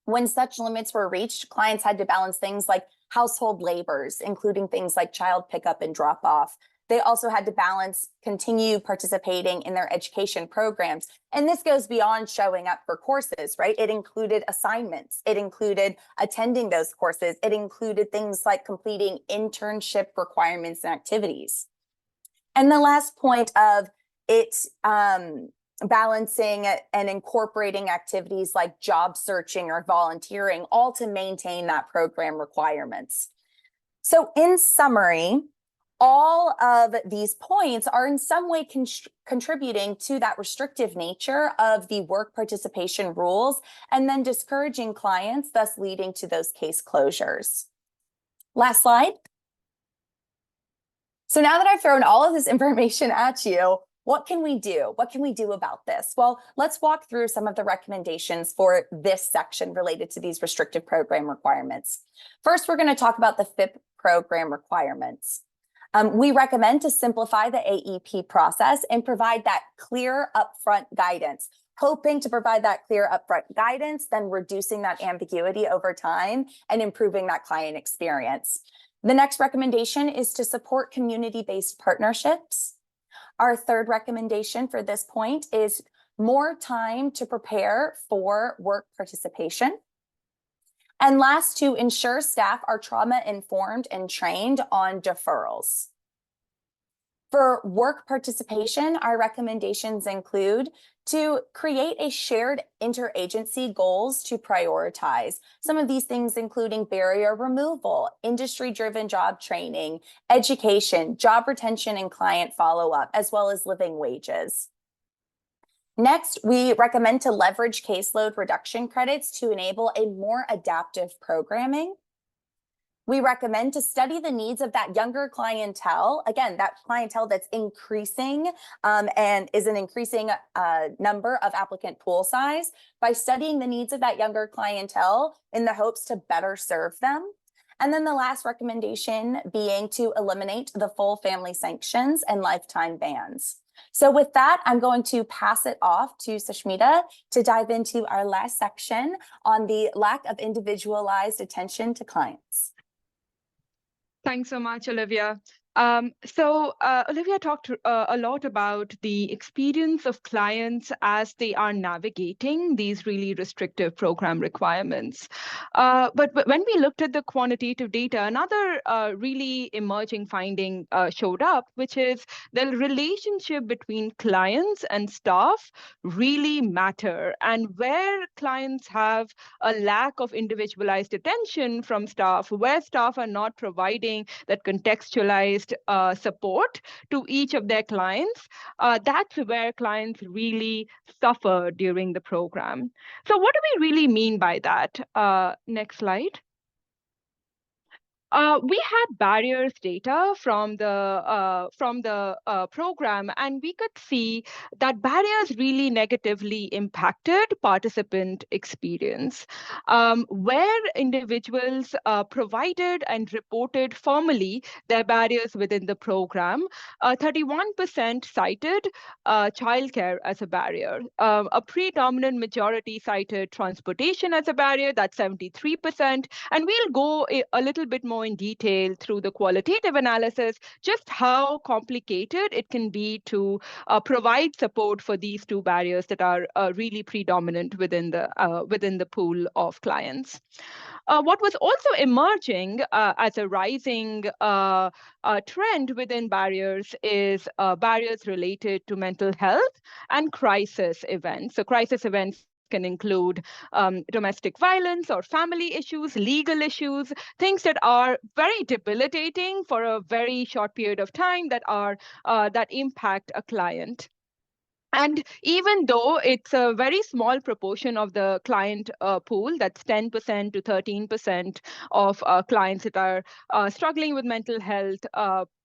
When such limits were reached, clients had to balance things like household labors, including things like child pickup and drop off. They also had to balance continue participating in their education programs. And this goes beyond showing up for courses, right? It included assignments. It included attending those courses. It included things like completing internship requirements and activities. And the last point of it, balancing and incorporating activities like job searching or volunteering, all to maintain that program requirements. So in summary, all of these points are in some way contributing to that restrictive nature of the work participation rules, and then discouraging clients, thus leading to those case closures. Last slide. So now that I've thrown all of this information at you, what can we do? What can we do about this? Well, let's walk through some of the recommendations for this section related to these restrictive program requirements. First, we're going to talk about the FIP program requirements. We recommend to simplify the AEP process and provide that clear upfront guidance, hoping to provide that clear upfront guidance, then reducing that ambiguity over time and improving that client experience. The next recommendation is to support community-based partnerships. Our third recommendation for this point is more time to prepare for work participation. And last, to ensure staff are trauma-informed and trained on deferrals. For work participation, our recommendations include to create a shared interagency goals to prioritize. Some of these things including barrier removal, industry-driven job training, education, job retention and client follow-up, as well as living wages. Next, we recommend to leverage caseload reduction credits to enable a more adaptive programming. We recommend to study the needs of that younger clientele, again, that clientele that's increasing and is an increasing number of applicant pool size, by studying the needs of that younger clientele in the hopes to better serve them. And then the last recommendation being to eliminate the full family sanctions and lifetime bans. So with that, I'm going to pass it off to Sushmita to dive into our last section on the lack of individualized attention to clients. Thanks so much, Olivia. Olivia talked a lot about the experience of clients as they are navigating these really restrictive program requirements. But when we looked at the quantitative data, another really emerging finding showed up, which is the relationship between clients and staff really matter. And where clients have a lack of individualized attention from staff, where staff are not providing that contextualized support to each of their clients, that's where clients really suffer during the program. So what do we really mean by that? Next slide. We had barriers data from the program, and we could see that barriers really negatively impacted participant experience. Where individuals provided and reported formally their barriers within the program, 31% cited childcare as a barrier. A predominant majority cited transportation as a barrier, that's 73%. And we'll go a little bit more in detail through the qualitative analysis, just how complicated it can be to provide support for these two barriers that are really predominant within the pool of clients. What was also emerging as a rising trend within barriers is barriers related to mental health and crisis events. So crisis events can include domestic violence or family issues, legal issues, things that are very debilitating for a very short period of time that impact a client. And even though it's a very small proportion of the client pool, that's 10% to 13% of clients that are struggling with mental health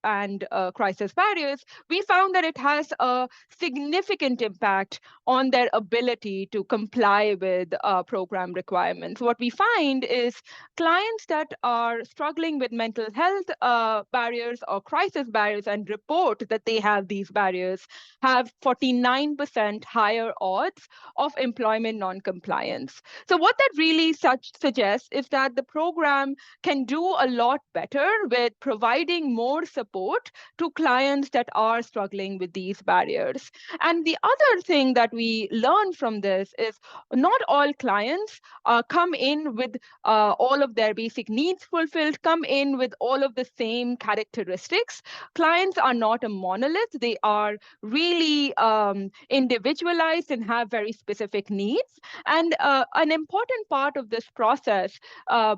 and crisis barriers, we found that it has a significant impact on their ability to comply with program requirements. What we find is clients that are struggling with mental health barriers or crisis barriers and report that they have these barriers have 49% higher odds of employment non-compliance. So what that really suggests is that the program can do a lot better with providing more support to clients that are struggling with these barriers. And the other thing that we learn from this is not all clients come in with all of their basic needs fulfilled, come in with all of the same characteristics. Clients are not a monolith. They are really individualized and have very specific needs. And an important part of this process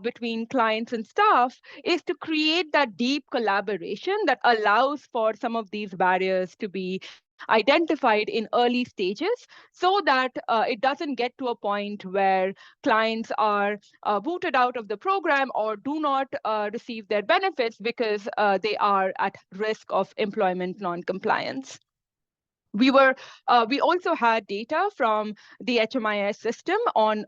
between clients and staff is to create that deep collaboration that allows for some of these barriers to be identified in early stages so that it doesn't get to a point where clients are booted out of the program or do not receive their benefits because they are at risk of employment non-compliance. We also had data from the HMIS system on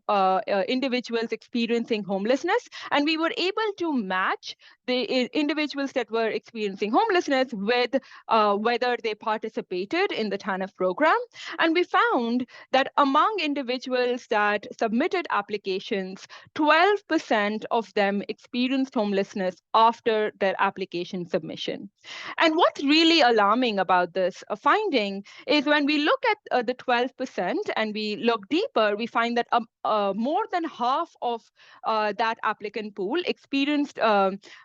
individuals experiencing homelessness, and we were able to match the individuals that were experiencing homelessness with whether they participated in the TANF program. And we found that among individuals that submitted applications, 12% of them experienced homelessness after their application submission. And what's really alarming about this finding is when we look at the 12% and we look deeper, we find that more than half of that applicant pool experienced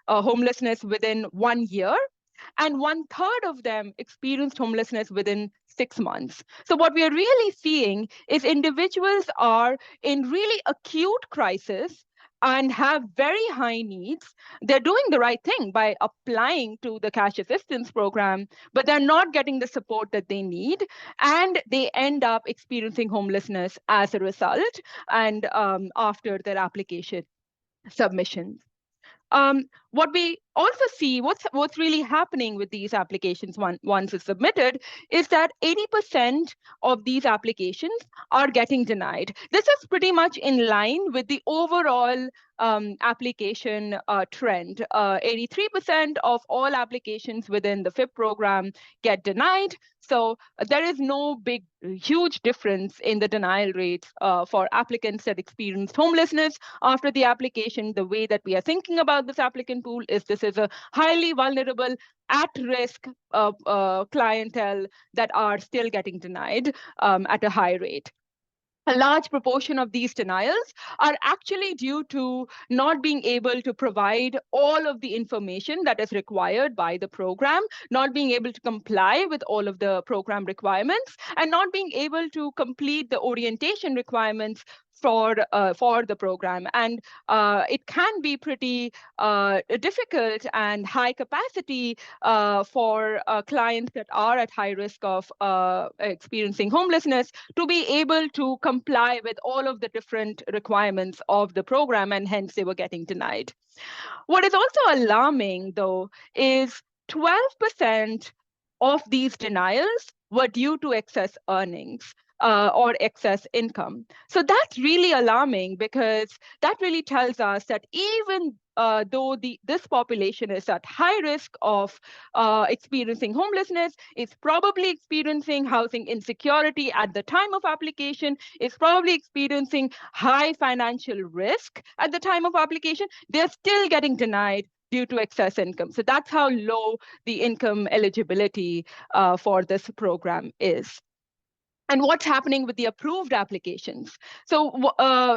homelessness within 1 year, and 1/3 of them experienced homelessness within 6 months. So what we are really seeing is individuals are in really acute crisis and have very high needs. They're doing the right thing by applying to the cash assistance program, but they're not getting the support that they need, and they end up experiencing homelessness as a result and after their application submissions. What we also see, what's really happening with these applications once it's submitted, is that 80% of these applications are getting denied. This is pretty much in line with the overall application trend. 83% of all applications within the FIP program get denied. So there is no huge difference in the denial rates for applicants that experienced homelessness after the application. The way that we are thinking about this applicant pool is this is a highly vulnerable, at-risk clientele that are still getting denied at a high rate. A large proportion of these denials are actually due to not being able to provide all of the information that is required by the program, not being able to comply with all of the program requirements, and not being able to complete the orientation requirements for the program. And it can be pretty difficult and high capacity for clients that are at high risk of experiencing homelessness to be able to comply with all of the different requirements of the program, and hence they were getting denied. What is also alarming, though, is 12% of these denials were due to excess earnings or excess income. So that's really alarming, because that really tells us that even though this population is at high risk of experiencing homelessness, is probably experiencing housing insecurity at the time of application, is probably experiencing high financial risk at the time of application, they're still getting denied due to excess income. So that's how low the income eligibility for this program is. And what's happening with the approved applications? So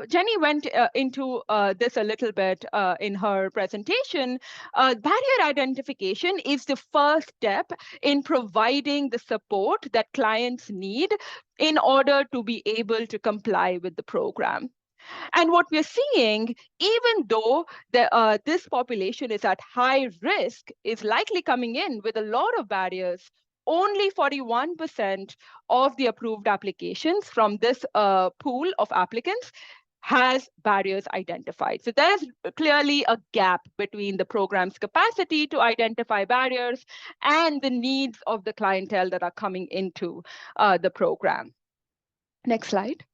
Jenny went into this a little bit in her presentation. Barrier identification is the first step in providing the support that clients need in order to be able to comply with the program. And what we're seeing, even though this population is at high risk, is likely coming in with a lot of barriers only 41% of the approved applications from this pool of applicants has barriers identified. So there's clearly a gap between the program's capacity to identify barriers and the needs of the clientele that are coming into the program. Next slide.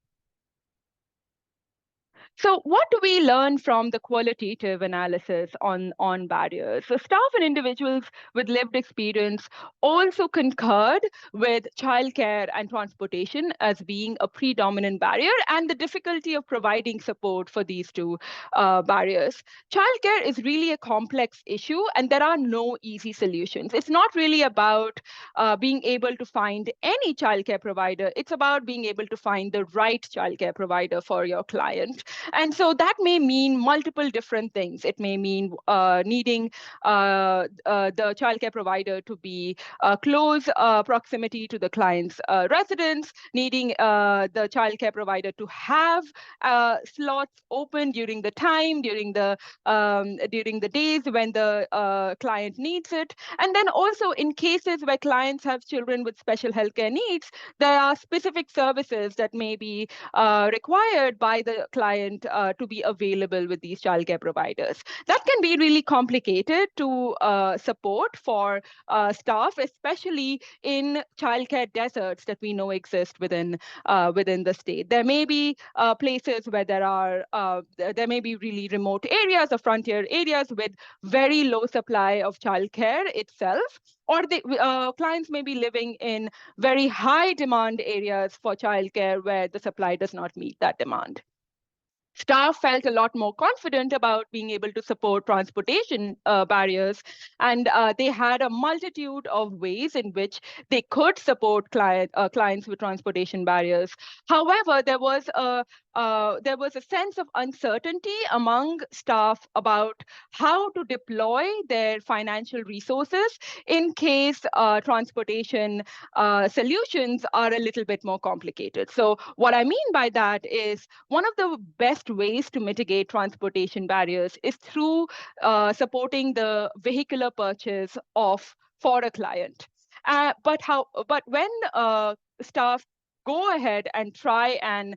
So what do we learn from the qualitative analysis on barriers? So staff and individuals with lived experience also concurred with childcare and transportation as being a predominant barrier and the difficulty of providing support for these two barriers. Childcare is really a complex issue and there are no easy solutions. It's not really about being able to find any childcare provider. It's about being able to find the right childcare provider for your client. And so that may mean multiple different things. It may mean needing the childcare provider to be close proximity to the client's residence, needing the childcare provider to have slots open during the time, during the days when the client needs it. And then also in cases where clients have children with special healthcare needs, there are specific services that may be required by the client to be available with these childcare providers. That can be really complicated to support for staff, especially in childcare deserts that we know exist within the state. There may be places where there may be really remote areas or frontier areas with very low supply of childcare itself, or clients may be living in very high demand areas for childcare where the supply does not meet that demand. Staff felt a lot more confident about being able to support transportation barriers, and they had a multitude of ways in which they could support clients with transportation barriers. However, there was a sense of uncertainty among staff about how to deploy their financial resources in case transportation solutions are a little bit more complicated. So what I mean by that is one of the best ways to mitigate transportation barriers is through supporting the vehicular purchase for a client. But when staff go ahead and try and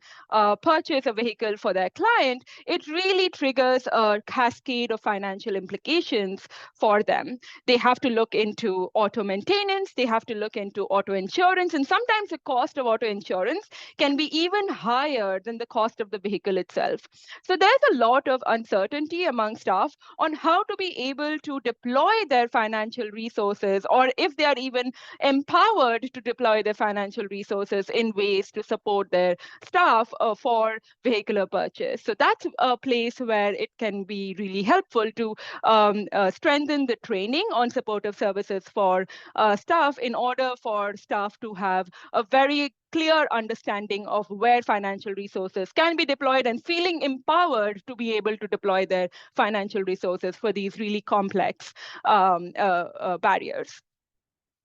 purchase a vehicle for their client, it really triggers a cascade of financial implications for them. They have to look into auto maintenance, they have to look into auto insurance, and sometimes the cost of auto insurance can be even higher than the cost of the vehicle itself. So there's a lot of uncertainty among staff on how to be able to deploy their financial resources, or if they are even empowered to deploy their financial resources in ways to support their staff for vehicular purchase. So that's a place where it can be really helpful to strengthen the training on supportive services for staff in order for staff to have a very clear understanding of where financial resources can be deployed and feeling empowered to be able to deploy their financial resources for these really complex barriers.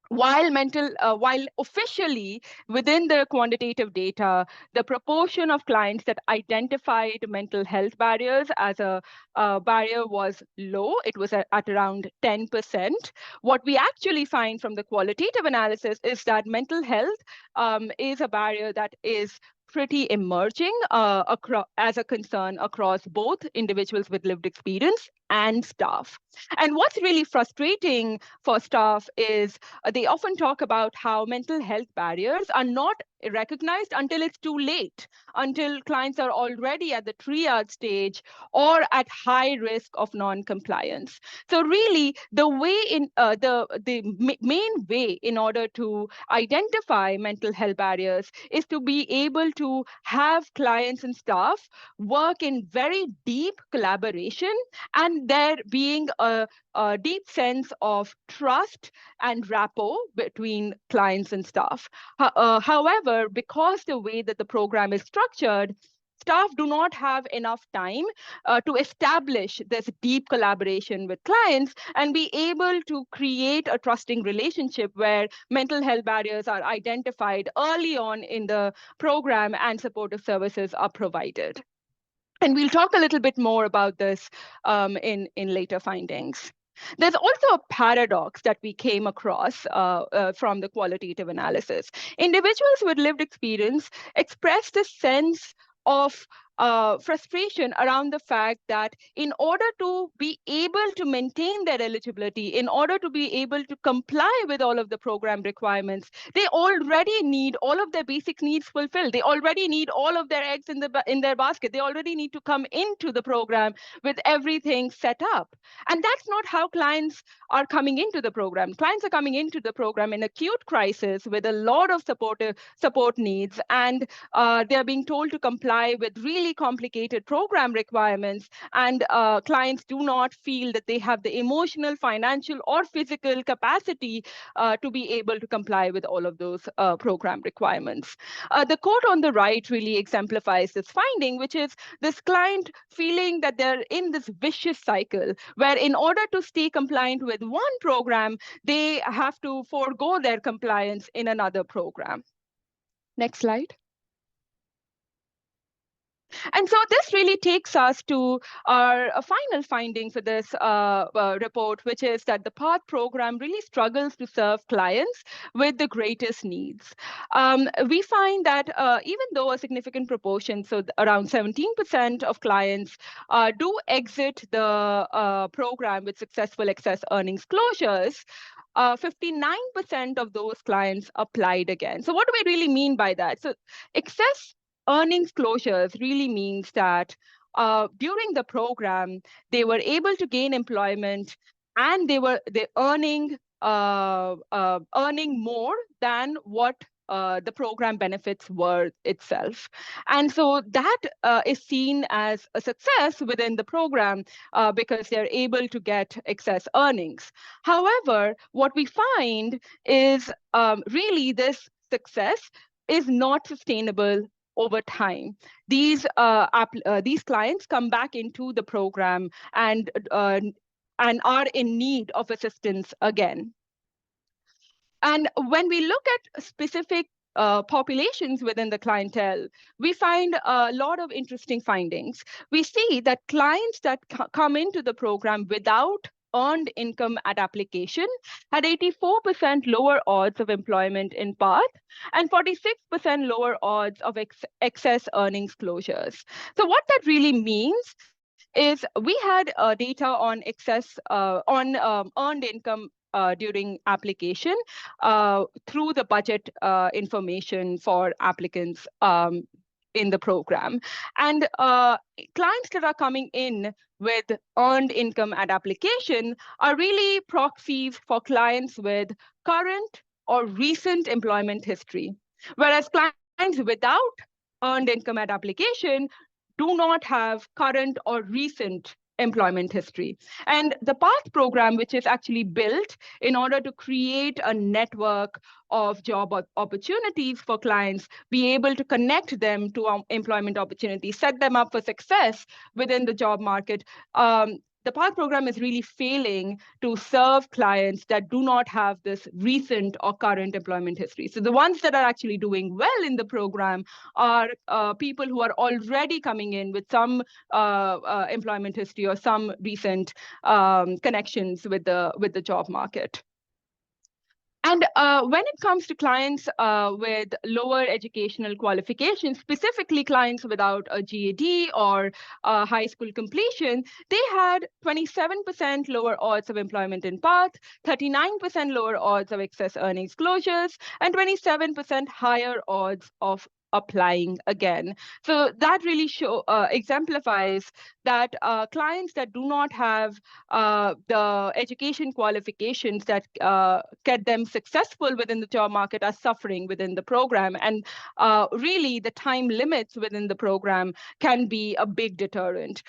While officially within the quantitative data, the proportion of clients that identified mental health barriers as a barrier was low. It was at around 10%. What we actually find from the qualitative analysis is that mental health is a barrier that is pretty emerging as a concern across both individuals with lived experience and staff. And what's really frustrating for staff is they often talk about how mental health barriers are not recognized until it's too late, until clients are already at the triage stage or at high risk of non-compliance. So really, the way in the main way in order to identify mental health barriers is to be able to have clients and staff work in very deep collaboration, and there being a deep sense of trust and rapport between clients and staff. However, because the way that the program is structured, staff do not have enough time to establish this deep collaboration with clients and be able to create a trusting relationship where mental health barriers are identified early on in the program and supportive services are provided. And we'll talk a little bit more about this in later findings. There's also a paradox that we came across from the qualitative analysis. Individuals with lived experience express this sense of frustration around the fact that in order to be able to maintain their eligibility, in order to be able to comply with all of the program requirements, they already need all of their basic needs fulfilled. They already need all of their eggs in their basket. They already need to come into the program with everything set up. And that's not how clients are coming into the program. Clients are coming into the program in acute crisis with a lot of support needs, and they're being told to comply with really complicated program requirements, and clients do not feel that they have the emotional, financial, or physical capacity to be able to comply with all of those program requirements. The quote on the right really exemplifies this finding, which is this client feeling that they're in this vicious cycle where in order to stay compliant with one program, they have to forego their compliance in another program. Next slide. And so this really takes us to our final finding for this report, which is that the PATH program really struggles to serve clients with the greatest needs. We find that even though a significant proportion, so around 17% of clients do exit the program with successful excess earnings closures, 59% of those clients applied again. So what do we really mean by that? So excess earnings closures really means that during the program, they were able to gain employment and they're earning more than what the program benefits were itself. And so that is seen as a success within the program because they're able to get excess earnings. However, what we find is really this success is not sustainable over time. These clients come back into the program and are in need of assistance again. And when we look at specific populations within the clientele, we find a lot of interesting findings. We see that clients that come into the program without earned income at application had 84% lower odds of employment in PATH and 46% lower odds of excess earnings closures. So what that really means is we had data on earned income during application through the budget information for applicants in the program. And clients that are coming in with earned income at application are really proxies for clients with current or recent employment history. Whereas clients without earned income at application do not have current or recent employment history. And the PATH program, which is actually built in order to create a network of job opportunities for clients, be able to connect them to employment opportunities, set them up for success within the job market. The PATH program is really failing to serve clients that do not have this recent or current employment history. So the ones that are actually doing well in the program are people who are already coming in with some employment history or some recent connections with the job market. And when it comes to clients with lower educational qualifications, specifically clients without a GED or high school completion, they had 27% lower odds of employment in PATH, 39% lower odds of excess earnings closures, and 27% higher odds of applying again. So that really exemplifies that clients that do not have the education qualifications that get them successful within the job market are suffering within the program. And really, the time limits within the program can be a big deterrent.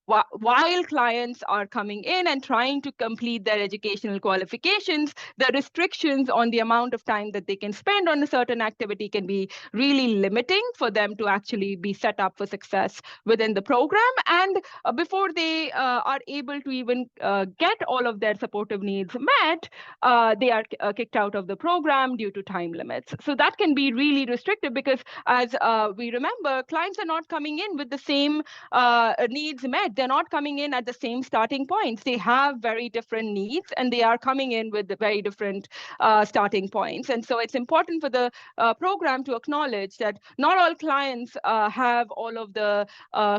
While clients are coming in and trying to complete their educational qualifications, the restrictions on the amount of time that they can spend on a certain activity can be really limiting for them to actually be set up for success within the program. And before they are able to even get all of their supportive needs met, they are kicked out of the program due to time limits. So that can be really restrictive because, as we remember, clients are not coming in with the same needs met said, they're not coming in at the same starting points. They have very different needs, and they are coming in with very different starting points. And so it's important for the program to acknowledge that not all clients have all of the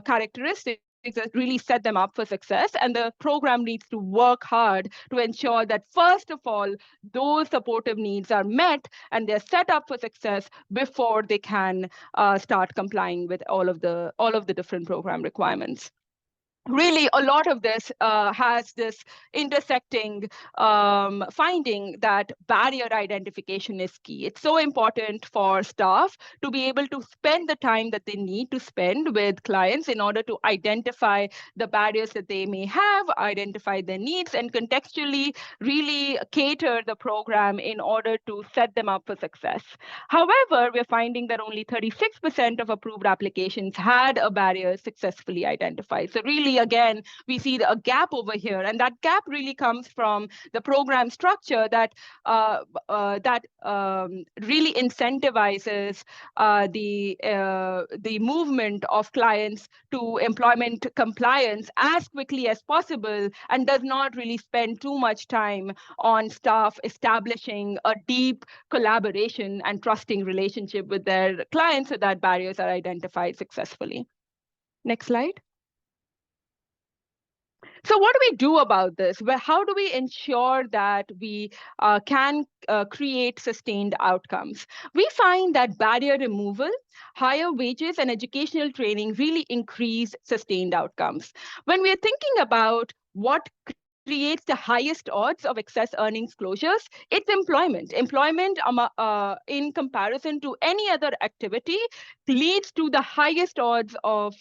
characteristics that really set them up for success. And the program needs to work hard to ensure that, first of all, those supportive needs are met and they're set up for success before they can start complying with all of the different program requirements. Really, a lot of this has this intersecting finding that barrier identification is key. It's so important for staff to be able to spend the time that they need to spend with clients in order to identify the barriers that they may have, identify their needs, and contextually really cater the program in order to set them up for success. However, we're finding that only 36% of approved applications had a barrier successfully identified. So really, again, we see a gap over here, and that gap really comes from the program structure that really incentivizes the movement of clients to employment compliance as quickly as possible, and does not really spend too much time on staff establishing a deep collaboration and trusting relationship with their clients so that barriers are identified successfully. Next slide. So what do we do about this? Well, how do we ensure that we can create sustained outcomes? We find that barrier removal, higher wages, and educational training really increase sustained outcomes. When we are thinking about what creates the highest odds of excess earnings closures, it's employment. Employment, in comparison to any other activity, leads to the highest odds of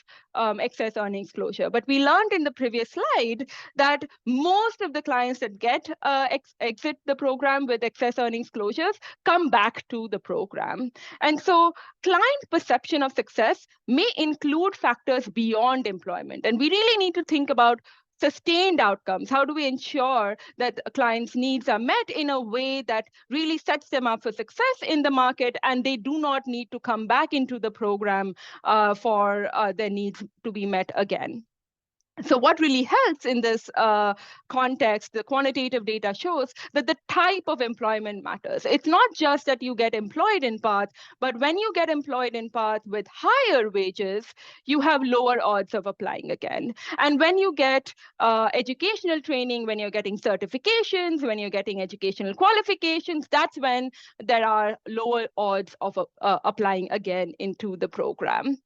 excess earnings closure. But we learned in the previous slide that most of the clients that get exit the program with excess earnings closures come back to the program. And so client perception of success may include factors beyond employment. And we really need to think about sustained outcomes. How do we ensure that a client's needs are met in a way that really sets them up for success in the market, and they do not need to come back into the program for their needs to be met again? So what really helps in this context, the quantitative data shows that the type of employment matters. It's not just that you get employed in PATH, but when you get employed in PATH with higher wages, you have lower odds of applying again. And when you get educational training, when you're getting certifications, when you're getting educational qualifications, that's when there are lower odds of applying again into the program.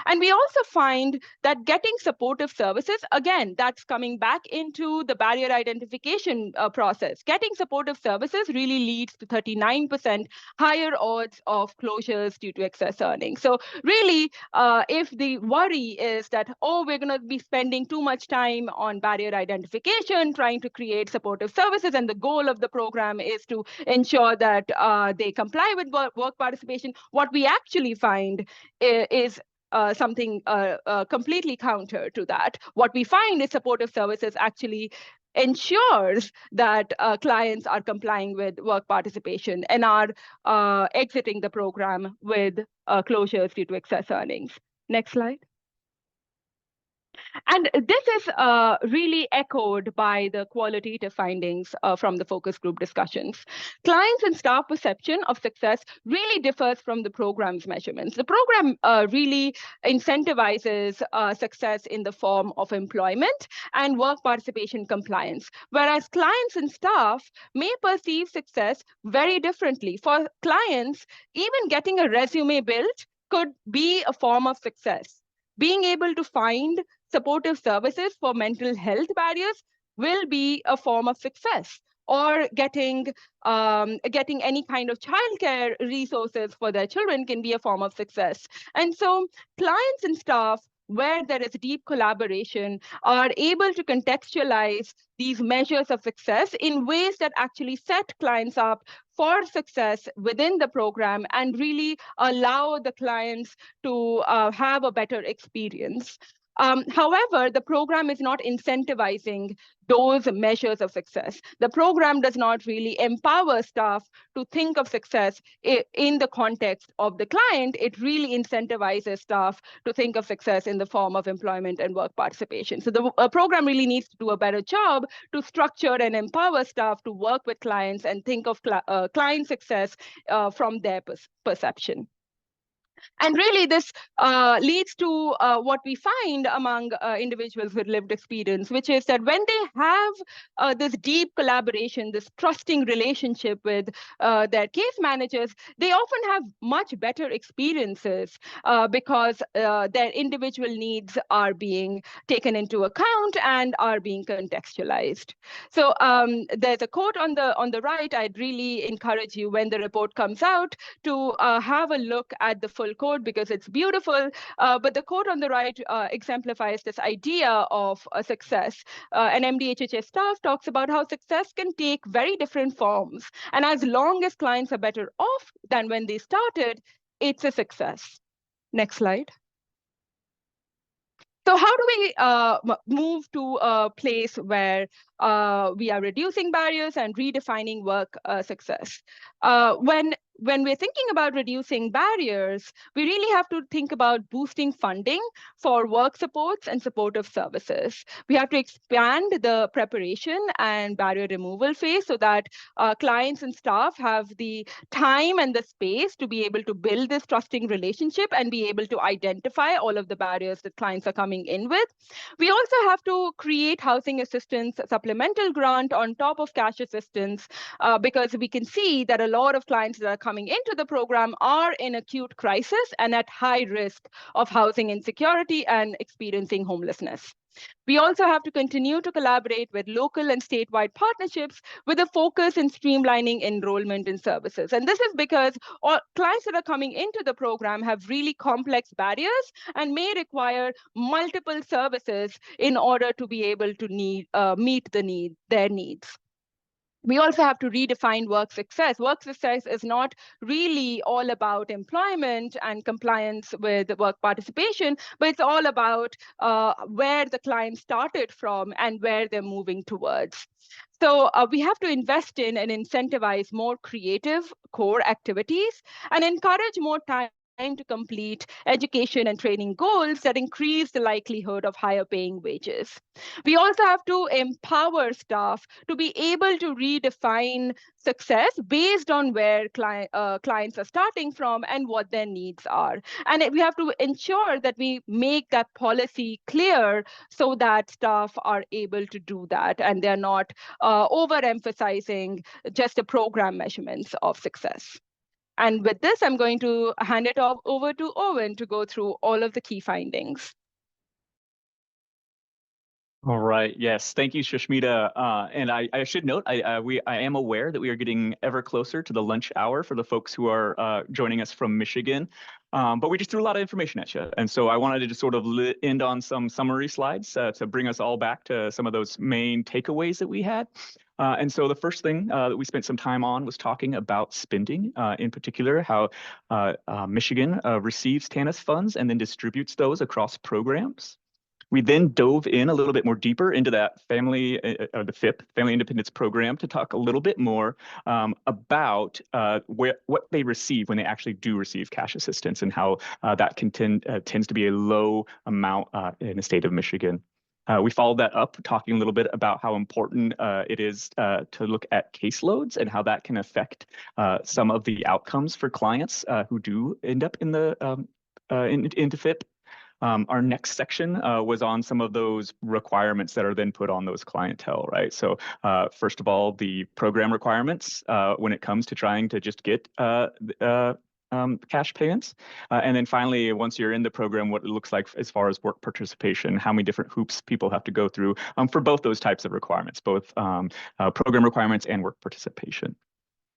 And we also find that getting supportive services, again, that's coming back into the barrier identification process. Getting supportive services really leads to 39% higher odds of closures due to excess earnings. So really, if the worry is that, oh, we're going to be spending too much time on barrier identification, trying to create supportive services, and the goal of the program is to ensure that they comply with work participation, what we actually find is something completely counter to that. What we find is supportive services actually ensures that clients are complying with work participation and are exiting the program with closures due to excess earnings. Next slide. And this is really echoed by the qualitative findings from the focus group discussions. Clients and staff perception of success really differs from the program's measurements. The program really incentivizes success in the form of employment and work participation compliance, whereas clients and staff may perceive success very differently. For clients, even getting a resume built could be a form of success. Being able to find supportive services for mental health barriers will be a form of success, or getting any kind of childcare resources for their children can be a form of success. And so clients and staff, where there is deep collaboration, are able to contextualize these measures of success in ways that actually set clients up for success within the program and really allow the clients to have a better experience. However, the program is not incentivizing those measures of success. The program does not really empower staff to think of success in the context of the client. It really incentivizes staff to think of success in the form of employment and work participation. So the program really needs to do a better job to structure and empower staff to work with clients and think of client success from their perception. And really, this leads to what we find among individuals with lived experience, which is that when they have this deep collaboration, this trusting relationship with their case managers, they often have much better experiences because their individual needs are being taken into account and are being contextualized. So there's a quote on the right. I'd really encourage you, when the report comes out, to have a look at the full quote because it's beautiful. But the quote on the right exemplifies this idea of success. An MDHHS staff talks about how success can take very different forms. And as long as clients are better off than when they started, it's a success. Next slide. So how do we move to a place where we are reducing barriers and redefining work success? When we're thinking about reducing barriers, we really have to think about boosting funding for work supports and supportive services. We have to expand the preparation and barrier removal phase so that clients and staff have the time and the space to be able to build this trusting relationship and be able to identify all of the barriers that clients are coming in with. We also have to create housing assistance supplemental grant on top of cash assistance because we can see that a lot of clients that are coming into the program are in acute crisis and at high risk of housing insecurity and experiencing homelessness. We also have to continue to collaborate with local and statewide partnerships with a focus in streamlining enrollment in services. And this is because all clients that are coming into the program have really complex barriers and may require multiple services in order to be able to meet their needs. We also have to redefine work success. Work success is not really all about employment and compliance with work participation, but it's all about where the client started from and where they're moving towards. So we have to invest in and incentivize more creative core activities and encourage more time to complete education and training goals that increase the likelihood of higher paying wages. We also have to empower staff to be able to redefine success based on where clients are starting from and what their needs are. And we have to ensure that we make that policy clear so that staff are able to do that and they're not overemphasizing just the program measurements of success. And with this, I'm going to hand it off over to Owen to go through all of the key findings. All right. Yes. Thank you, Shashmita. And I should note, I am aware that we are getting ever closer to the lunch hour for the folks who are joining us from Michigan. But we just threw a lot of information at you. And so I wanted to just sort of end on some summary slides to bring us all back to some of those main takeaways that we had. And so the first thing that we spent some time on was talking about spending, in particular, how Michigan receives TANF funds and then distributes those across programs. We then dove in a little bit more deeper into that the FIP, Family Independence Program, to talk a little bit more about what they receive when they actually do receive cash assistance and how that tends to be a low amount in the state of Michigan. We followed that up talking a little bit about how important it is to look at caseloads and how that can affect some of the outcomes for clients who do end up in the into FIP. Our next section was on some of those requirements that are then put on those clientele, right? So first of all, the program requirements when it comes to trying to just get cash payments. And then finally, once you're in the program, what it looks like as far as work participation, how many different hoops people have to go through for both those types of requirements, both program requirements and work participation.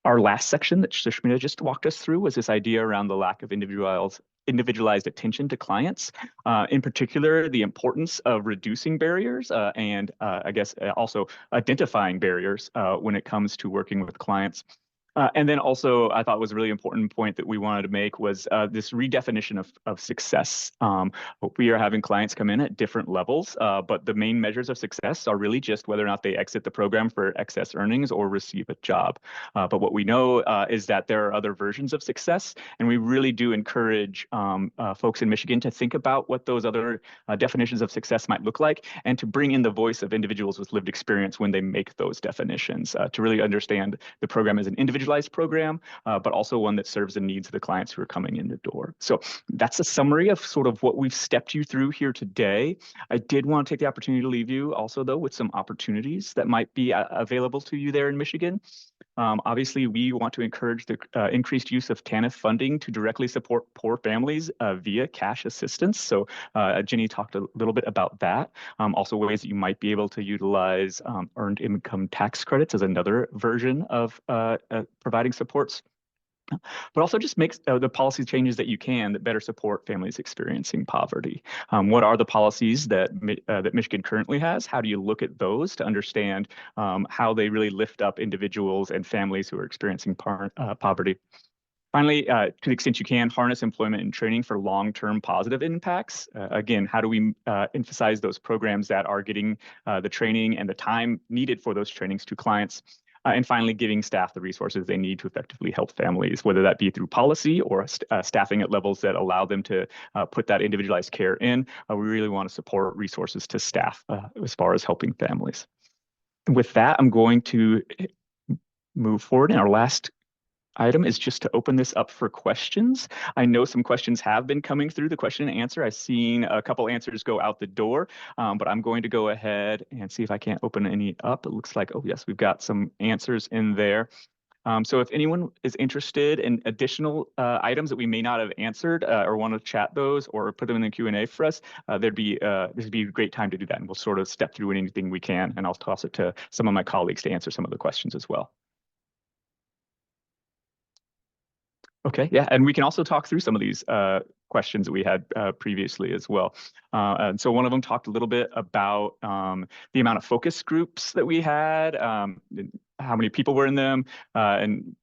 Our last section that Shashmita just walked us through was this idea around the lack of individualized attention to clients, in particular, the importance of reducing barriers and I guess also identifying barriers when it comes to working with clients. And then also, I thought was a really important point that we wanted to make was this redefinition of success. We are having clients come in at different levels, but the main measures of success are really just whether or not they exit the program for excess earnings or receive a job. But what we know is that there are other versions of success, and we really do encourage folks in Michigan to think about what those other definitions of success might look like, and to bring in the voice of individuals with lived experience when they make those definitions, to really understand the program as an individualized program, but also one that serves the needs of the clients who are coming in the door. So that's a summary of sort of what we've stepped you through here today. I did want to take the opportunity to leave you also, though, with some opportunities that might be available to you there in Michigan. Obviously, we want to encourage the increased use of TANF funding to directly support poor families via cash assistance. So Jenny talked a little bit about that. Also, ways that you might be able to utilize earned income tax credits as another version of providing supports. But also just makes the policy changes that you can that better support families experiencing poverty. What are the policies that Michigan currently has? How do you look at those to understand how they really lift up individuals and families who are experiencing poverty? Finally, to the extent you can, harness employment and training for long-term positive impacts. Again, how do we emphasize those programs that are getting the training and the time needed for those trainings to clients? And finally, giving staff the resources they need to effectively help families, whether that be through policy or staffing at levels that allow them to put that individualized care in. We really want to support resources to staff as far as helping families. With that, I'm going to move forward. And our last item is just to open this up for questions. I know some questions have been coming through the question and answer. I've seen a couple answers go out the door, but I'm going to go ahead and see if I can't open any up. It looks like, oh yes, we've got some answers in there. So if anyone is interested in additional items that we may not have answered or want to chat those or put them in the Q&A for us, this would be a great time to do that. And we'll sort of step through anything we can, and I'll toss it to some of my colleagues to answer some of the questions as well. Okay, yeah, and we can also talk through some of these questions that we had previously as well. And so one of them talked a little bit about the amount of focus groups that we had, how many people were in them, and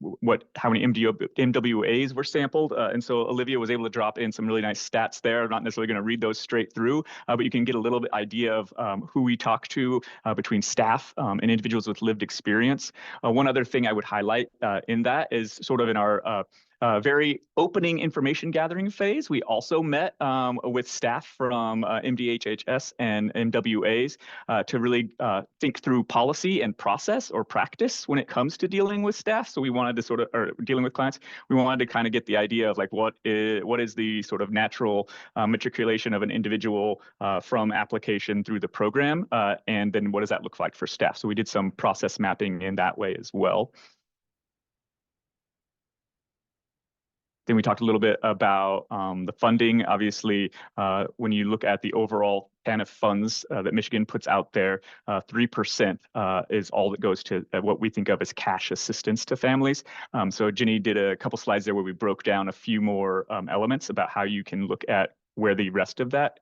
how many MWAs were sampled. And so Olivia was able to drop in some really nice stats there. I'm not necessarily going to read those straight through, but you can get a little bit idea of who we talked to between staff and individuals with lived experience. One other thing I would highlight in that is sort of in our very opening information gathering phase, we also met with staff from MDHHS and MWAs to really think through policy and process or practice when it comes to dealing with staff. So we wanted to sort of, or dealing with clients, we wanted to kind of get the idea of like what is the sort of natural matriculation of an individual from application through the program, and then what does that look like for staff? So we did some process mapping in that way as well. Then we talked a little bit about the funding. Obviously, when you look at the overall TANF funds that Michigan puts out there, 3% is all that goes to what we think of as cash assistance to families. So Jenny did a couple slides there where we broke down a few more elements about how you can look at where the rest of that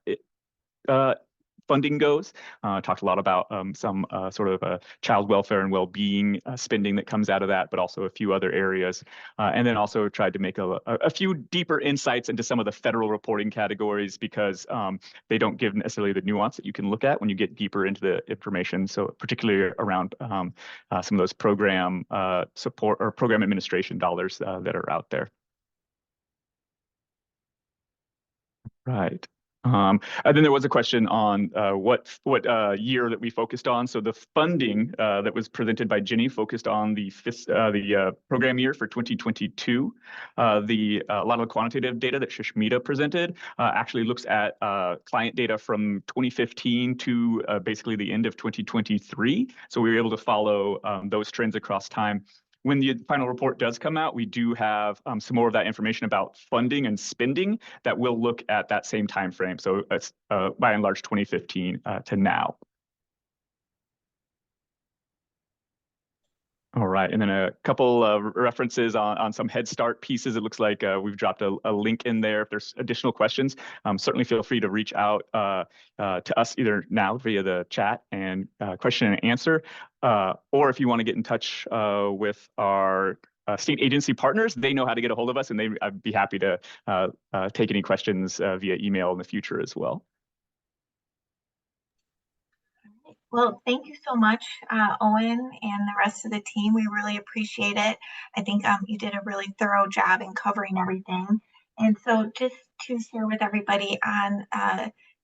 funding goes. Talked a lot about some sort of child welfare and well-being spending that comes out of that, but also a few other areas. And then also tried to make a few deeper insights into some of the federal reporting categories because they don't give necessarily the nuance that you can look at when you get deeper into the information. So particularly around some of those program support or program administration dollars that are out there. Right. And then there was a question on what year that we focused on. So the funding that was presented by Jenny focused on the program year for 2022. A lot of the quantitative data that Shashmita presented actually looks at client data from 2015 to basically the end of 2023. So we were able to follow those trends across time. When the final report does come out, we do have some more of that information about funding and spending that will look at that same time frame. So it's by and large 2015 to now. All right, and then a couple of references on some Head Start pieces. It looks like we've dropped a link in there. If there's additional questions, certainly feel free to reach out to us either now via the chat and question and answer, or if you want to get in touch with our state agency partners, they know how to get a hold of us, and I'd be happy to take any questions via email in the future as well. Well, thank you so much, Owen and the rest of the team. We really appreciate it. I think you did a really thorough job in covering everything. And so just to share with everybody on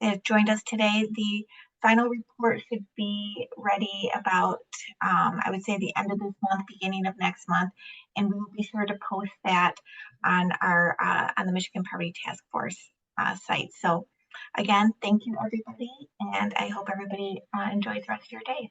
that joined us today, the final report should be ready about, I would say, the end of this month, beginning of next month. And we will be sure to post that on our on the Michigan Poverty Task Force site. So again, thank you, everybody, and I hope everybody enjoys the rest of your day.